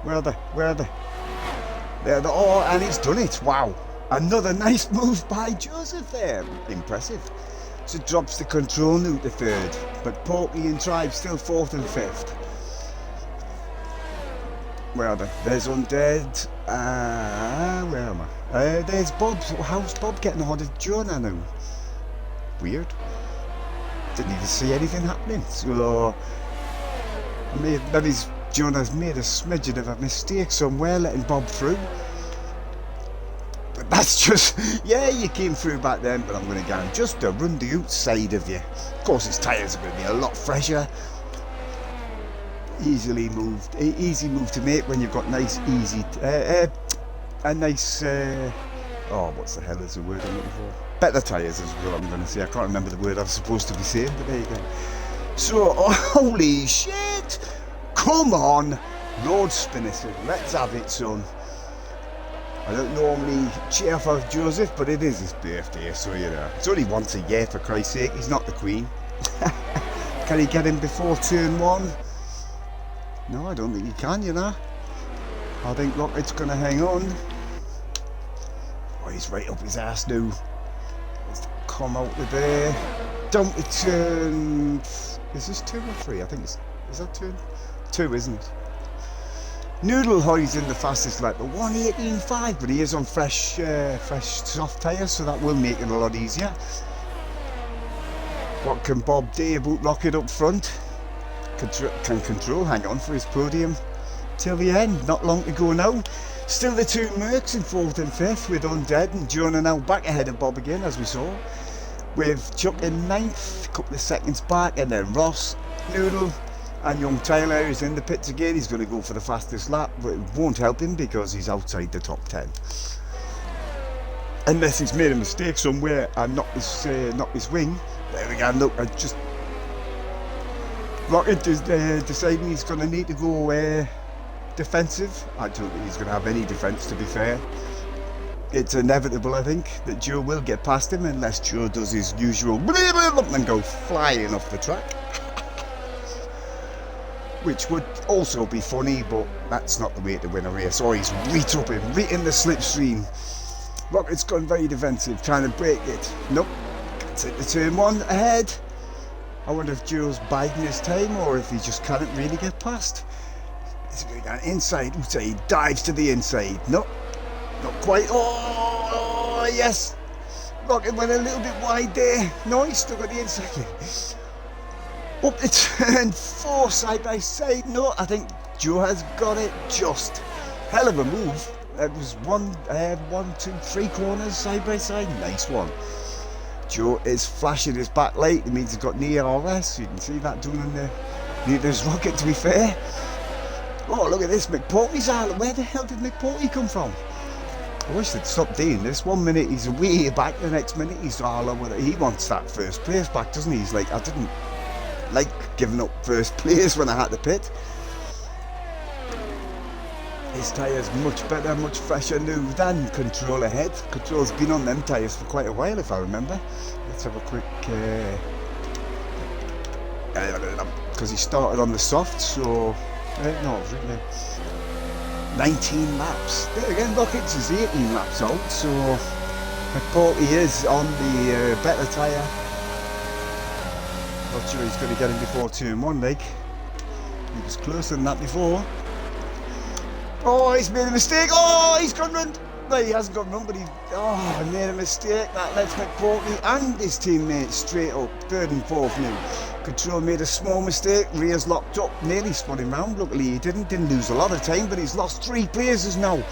Where are they? Where are they? There they are, and he's done it. Wow. Another nice move by Joseph there. Impressive. So drops the control now to third. But Porky and Tribe still fourth and fifth. Where are they? There's Undead. Where am I? There's Bob. How's Bob getting hold of Jonah now? Weird. Didn't even see anything happening. So maybe Jonah's made a smidgen of a mistake somewhere, letting Bob through. But that's just, yeah, you came through back then, but I'm going to go just to run the outside of you. Of course, his tyres are going to be a lot fresher. Easy move to make when you've got nice, easy, a nice, oh, what's the hell is the word I'm looking for? Better tyres is what I'm going to say. I can't remember the word I was supposed to be saying, but there you go. So, oh, holy shit! Come on, Lord Spinnerton, let's have it, son. I don't normally cheer for Joseph, but it is his birthday, so you know. It's only once a year, for Christ's sake. He's not the Queen. Can he get him before turn one? No, I don't think he can, you know. I think Rocket's going to hang on. Oh, he's right up his ass now. Let's come out of there. Down to turn... Is this 2 or 3? I think it's... Is that turn? 2, isn't it? Noodle Hoy's in the fastest lap, but 1:18.5, but he is on fresh soft tyres, so that will make it a lot easier. What can Bob do about Rocket up front? Can Control hang on for his podium till the end? Not long to go now. Still the two Mercs in 4th and 5th with Undead and Jonah now back ahead of Bob again, as we saw. With Chuck in 9th, a couple of seconds back, and then Ross, Noodle, and young Tyler is in the pits again. He's going to go for the fastest lap, but it won't help him because he's outside the top 10. Unless he's made a mistake somewhere and knocked his wing. There we go, look, I just... Rocket is deciding he's going to need to go defensive. I don't think he's going to have any defence, to be fair. It's inevitable, I think, that Joe will get past him unless Joe does his usual and go flying off the track. Which would also be funny, but that's not the way to win a race. Oh, he's right up him, right in the slipstream. Rocket's gone very defensive, trying to break it. Nope, gets into turn one ahead. I wonder if Joe's biding his time or if he just can't really get past. He's going down inside, outside, dives to the inside. Nope, not quite. Oh, yes. Rocket went a little bit wide there. No, he's still got the inside. Up to turn 4, side by side. No, I think Joe has got it just. Hell of a move. It was 1, 2, 3 corners side by side. Nice one. Joe is flashing his back light. It means he's got near RS. You can see that doing in the near his Rocket, to be fair. Oh, look at this. McPorty's out. Where the hell did McPorty come from? I wish they'd stop doing this. 1 minute he's way back, the next minute he's all over it. He wants that first place back, doesn't he? He's like, I didn't like giving up first place when I had to pit. His tyres much better, much fresher now than Control ahead. Control's been on them tyres for quite a while, if I remember. Let's have a quick... because he started on the soft, so... no, really 19 laps. There again, Rockets is 18 laps out, so... McPorty is on the better tyre. Not sure he's going to get him before turn 1, like. He was closer than that before. Oh, he's made a mistake. Oh, he's gone run. No, he hasn't gone run, but he made a mistake. That left McPorty and his teammates straight up. 3rd and 4th now. Control made a small mistake. Rear's locked up. Nearly spun him round. Luckily he didn't lose a lot of time, but he's lost 3 places now.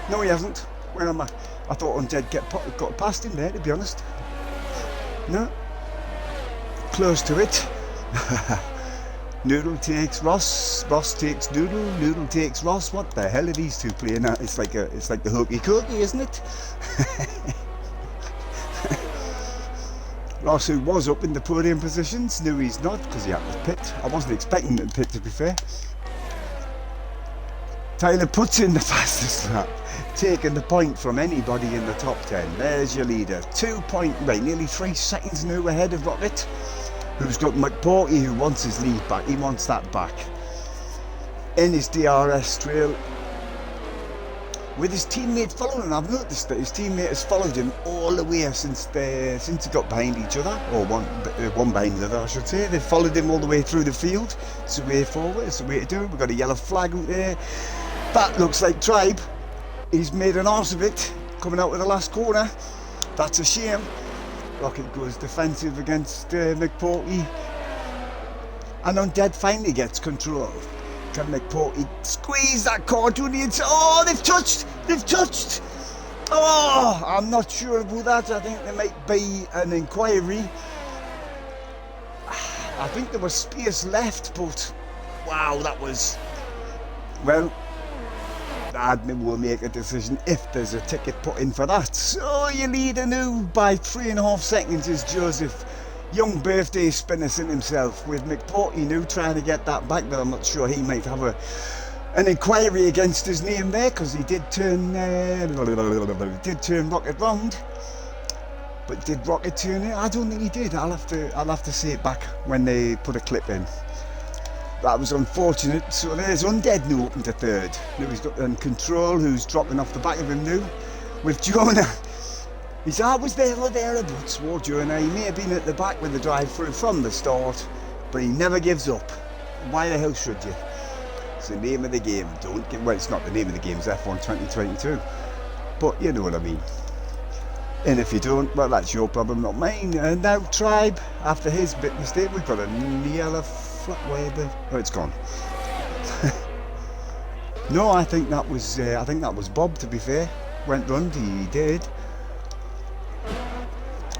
No, he hasn't. Where am I? I thought Undead got past him there, to be honest. No. Close to it. Noodle takes Ross, Ross takes Noodle, Noodle takes Ross. What the hell are these two playing at? It's like the hokey cokey, isn't it? Ross, who was up in the podium positions, knew he's not because he had to pit. I wasn't expecting him to pit, to be fair. Tyler puts in the fastest lap, taking the point from anybody in the top 10. There's your leader. 2 point, right, nearly 3 seconds now ahead of Rocket, who's got McPorty, who wants his lead back. He wants that back. In his DRS trail, with his teammate following him. I've noticed that his teammate has followed him all the way since they got behind each other, or one behind the other, I should say. They followed him all the way through the field. It's the way forward, it's the way to do it. We've got a yellow flag out there. That looks like Tribe. He's made an arse of it, coming out of the last corner. That's a shame. Rocket goes defensive against McPorty. And Undead finally gets control. Can McPorty squeeze that car to the inside? Oh, they've touched! Oh, I'm not sure about that. I think there might be an inquiry. I think there was space left, but wow, that was... Well, the admin will make a decision if there's a ticket put in for that. So your leader now by 3.5 seconds is Joseph. Young birthday spinner in himself, with McPorty now trying to get that back, but I'm not sure. He might have an inquiry against his name there, because he did turn Rocket round. But did Rocket turn it? I don't think he did. I'll have to see it back when they put a clip in. That was unfortunate. So there's Undead now up into third. Now he's got Control, who's dropping off the back of him now, with Jonah. He's always there or thereabouts, Jonah. He may have been at the back with the drive-through from the start, but he never gives up. Why the hell should you? It's the name of the game. Don't give... Well, it's not the name of the game, it's F1 2022. But you know what I mean. And if you don't, well, that's your problem, not mine. And now Tribe, after his bit mistake, we've got a yellow flat way there. Oh, it's gone. No, I think that was Bob, to be fair. Went round, he did.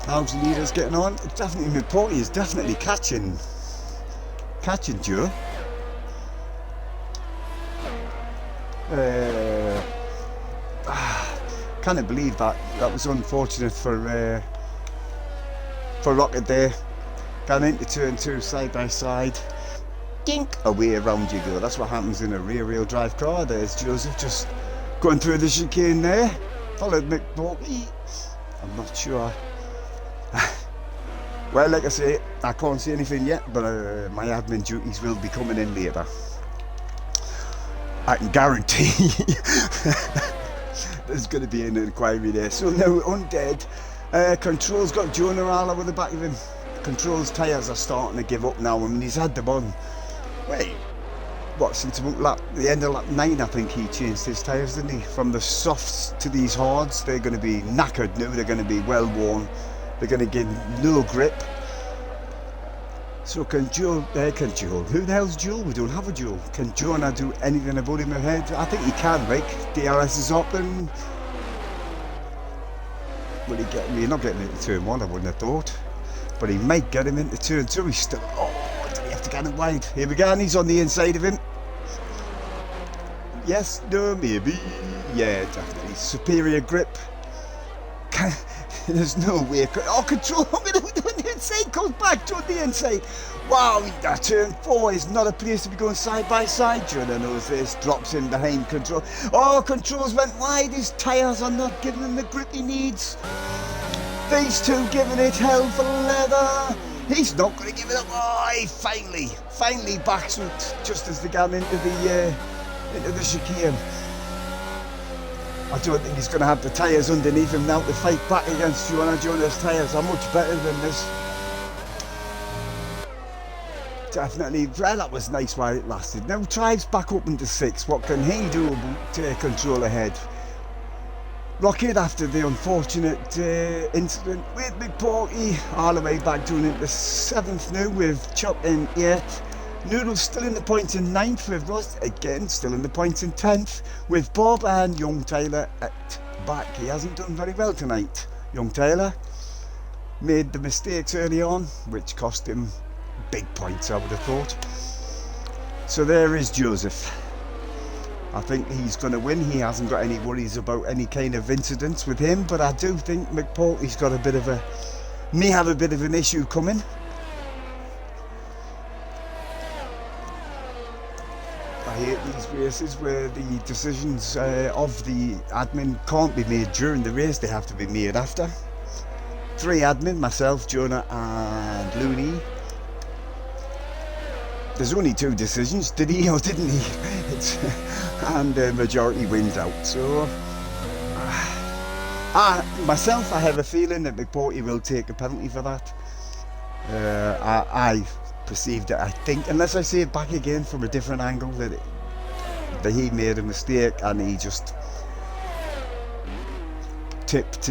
How's the leaders getting on? It's definitely McPorty is definitely catching Joe. Can't believe that. That was unfortunate for Rocket there. Going into turn 2 side by side. Dink! Away around you go. That's what happens in a rear-wheel drive car. There's Joseph just going through the chicane there. Followed McPorty. I'm not sure. Well, like I say, I can't see anything yet, but my admin duties will be coming in later. I can guarantee there's going to be an inquiry there. So now Undead, Control's got Jonah all over the back of him. Control's tyres are starting to give up now. I mean, he's had them on. Wait, what, since about the end of lap 9, I think he changed his tyres, didn't he? From the softs to these hards, they're going to be knackered now. They're going to be well worn. They're going to get no grip. So can Joel, who the hell's Joel? We don't have a Joel. Can Jonah do anything about him ahead? I think he can, like, DRS is up and... Will he get him? You're not getting into turn 1, I wouldn't have thought. But he might get him into turn 2. He's still... Oh, did he have to get him wide? Here we go, and he's on the inside of him. Yes, no, maybe. Yeah, definitely. Superior grip. There's no way. Oh, Control on the inside, goes back to the inside. Wow, that turn 4 is not a place to be going side by side. Jonah knows this, drops in behind Control. Oh, Control's went wide. His tyres are not giving him the grip he needs. These two giving it hell for leather. He's not going to give it up. Oh, he finally backs it just as they got into the chicane. I don't think he's going to have the tyres underneath him now to fight back against Jonah. Jonah's tyres are much better than this. Definitely, well, that was nice while it lasted. Now Tribe's back up into 6. What can he do about Control ahead? Rocket, after the unfortunate incident with McPorty, all the way back down into 7th now with Chuck in 8th. Noodle's still in the points in 9th with Ross, again still in the points in 10th with Bob, and Young Taylor at back. He hasn't done very well tonight. Young Taylor made the mistakes early on, which cost him big points, I would have thought. So there is Joseph. I think he's going to win. He hasn't got any worries about any kind of incidents with him, but I do think McPorty's got a bit of may have a bit of an issue coming. I hate these races where the decisions of the admin can't be made during the race, they have to be made after. 3 admin, myself, Jonah and Looney. There's only 2 decisions, did he or didn't he? And the majority wins out. So, myself, I have a feeling that McPorty will take a penalty for that. I perceived it, I think, unless I see it back again from a different angle, that he made a mistake and he just tipped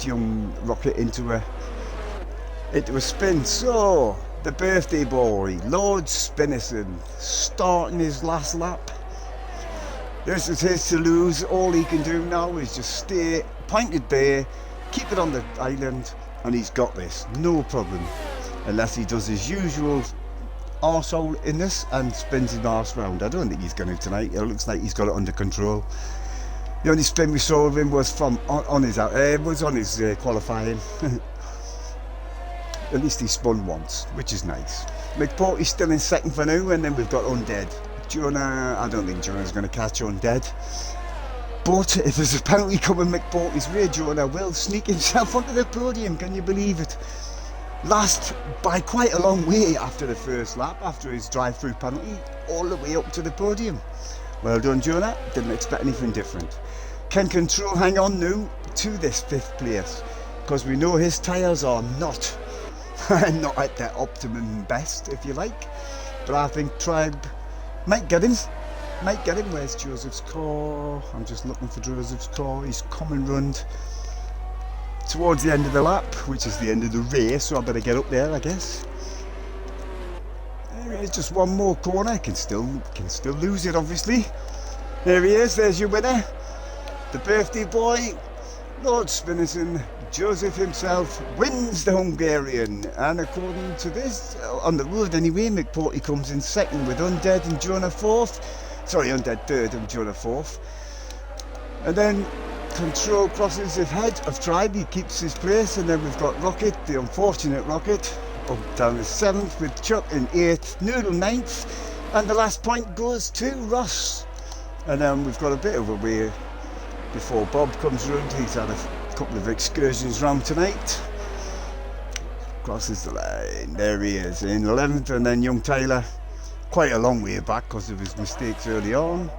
young Rocket into a spin. So the birthday boy, Lord Spinnison, starting his last lap. This is his to lose. All he can do now is just stay pointed there, keep it on the island, and he's got this, no problem. Unless he does his usual arsehole in this and spins his arse round. I don't think he's going to tonight. It looks like he's got it under control. The only spin we saw of him was on his qualifying. At least he spun once, which is nice. McPorty's still in second for now, and then we've got Undead. Jonah, I don't think Jonah's going to catch Undead. But if there's a penalty coming McPorty's way, Jonah will sneak himself onto the podium. Can you believe it? Last by quite a long way after the first lap, after his drive-through penalty, all the way up to the podium. Well done, Jonah. Didn't expect anything different. Can Control hang on now to this 5th place? Because we know his tyres are not at their optimum best, if you like. But I think Tribe might get him. Where's Joseph's car? I'm just looking for Joseph's car. He's coming round towards the end of the lap, which is the end of the race, so I better get up there, I guess. There he is, just one more corner. Can still lose it, obviously. There he is, there's your winner. The birthday boy, Lord Spinnison, Joseph himself, wins the Hungarian. And according to this, on the road anyway, McPorty comes in second with Undead and Jonah 4th. Sorry, Undead 3rd and Jonah 4th. And then Control crosses ahead of Tribe, he keeps his place, and then we've got Rocket, the unfortunate Rocket, up down to 7th with Chuck in 8th, Noodle 9th, and the last point goes to Ross. And then we've got a bit of a way before Bob comes round. He's had a couple of excursions round tonight. Crosses the line, there he is in 11th, and then young Tyler, quite a long way back because of his mistakes early on.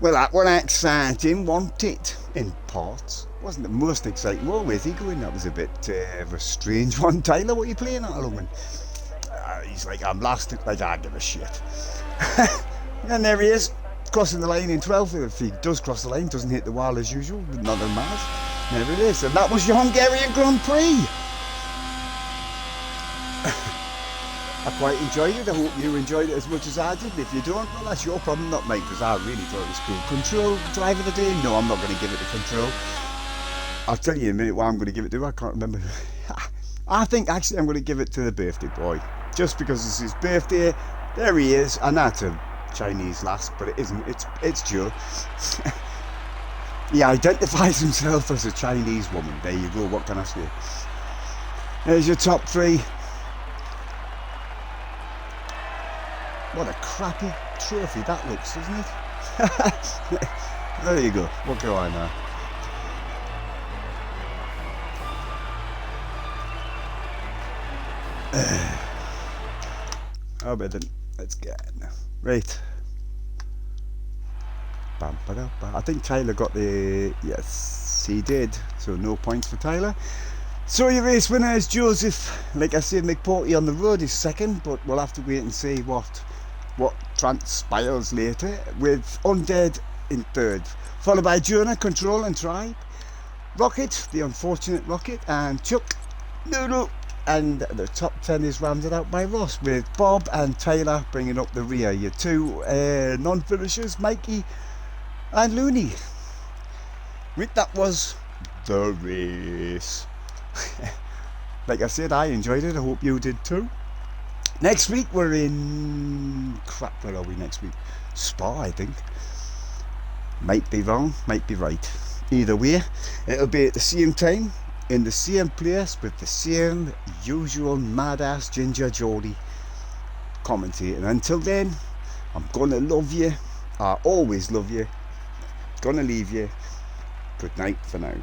Well, that was exciting, wasn't it? In parts. Wasn't the most exciting. Well, where's he going? That was a bit of a strange one. Tyler, what are you playing at, Logan? He's like, I'm last. Like, I give a shit. And there he is, crossing the line in 12th. If he does cross the line, doesn't hit the wall as usual, not a matters. There it is. And that was your Hungarian Grand Prix. I quite enjoyed it. I hope you enjoyed it as much as I did. If you don't, well, that's your problem, not mine, because I really thought it was cool. Control, drive of the day? No, I'm not going to give it to Control. I'll tell you in a minute what I'm going to give it to. I can't remember. I think actually I'm going to give it to the birthday boy. Just because it's his birthday. There he is. And that's a Chinese lass, but it isn't. It's Joe. He identifies himself as a Chinese woman. There you go. What can I say? There's your top 3. What a crappy trophy that looks, doesn't it? There you go. What go I now? Oh, but then let's get it. Right. Bam, ba, da, ba. I think Tyler got the... Yes, he did. So no points for Tyler. So your race winner is Joseph. Like I said, McPorty on the road is second, but we'll have to wait and see what transpires later, with Undead in 3rd, followed by Jonah, Control and Tribe, Rocket, the unfortunate Rocket, and Chuck, Noodle, and the top 10 is rounded out by Ross, with Bob and Taylor bringing up the rear. Your 2 non-finishers, Mikey and Looney. Right, that was the race. Like I said, I enjoyed it. I hope you did too. Next week we're in... Crap, where are we next week? Spa, I think. Might be wrong, might be right. Either way, it'll be at the same time, in the same place, with the same usual mad-ass Ginger Geordie commentating. Until then, I'm gonna love you. I always love you. Gonna leave you. Good night for now.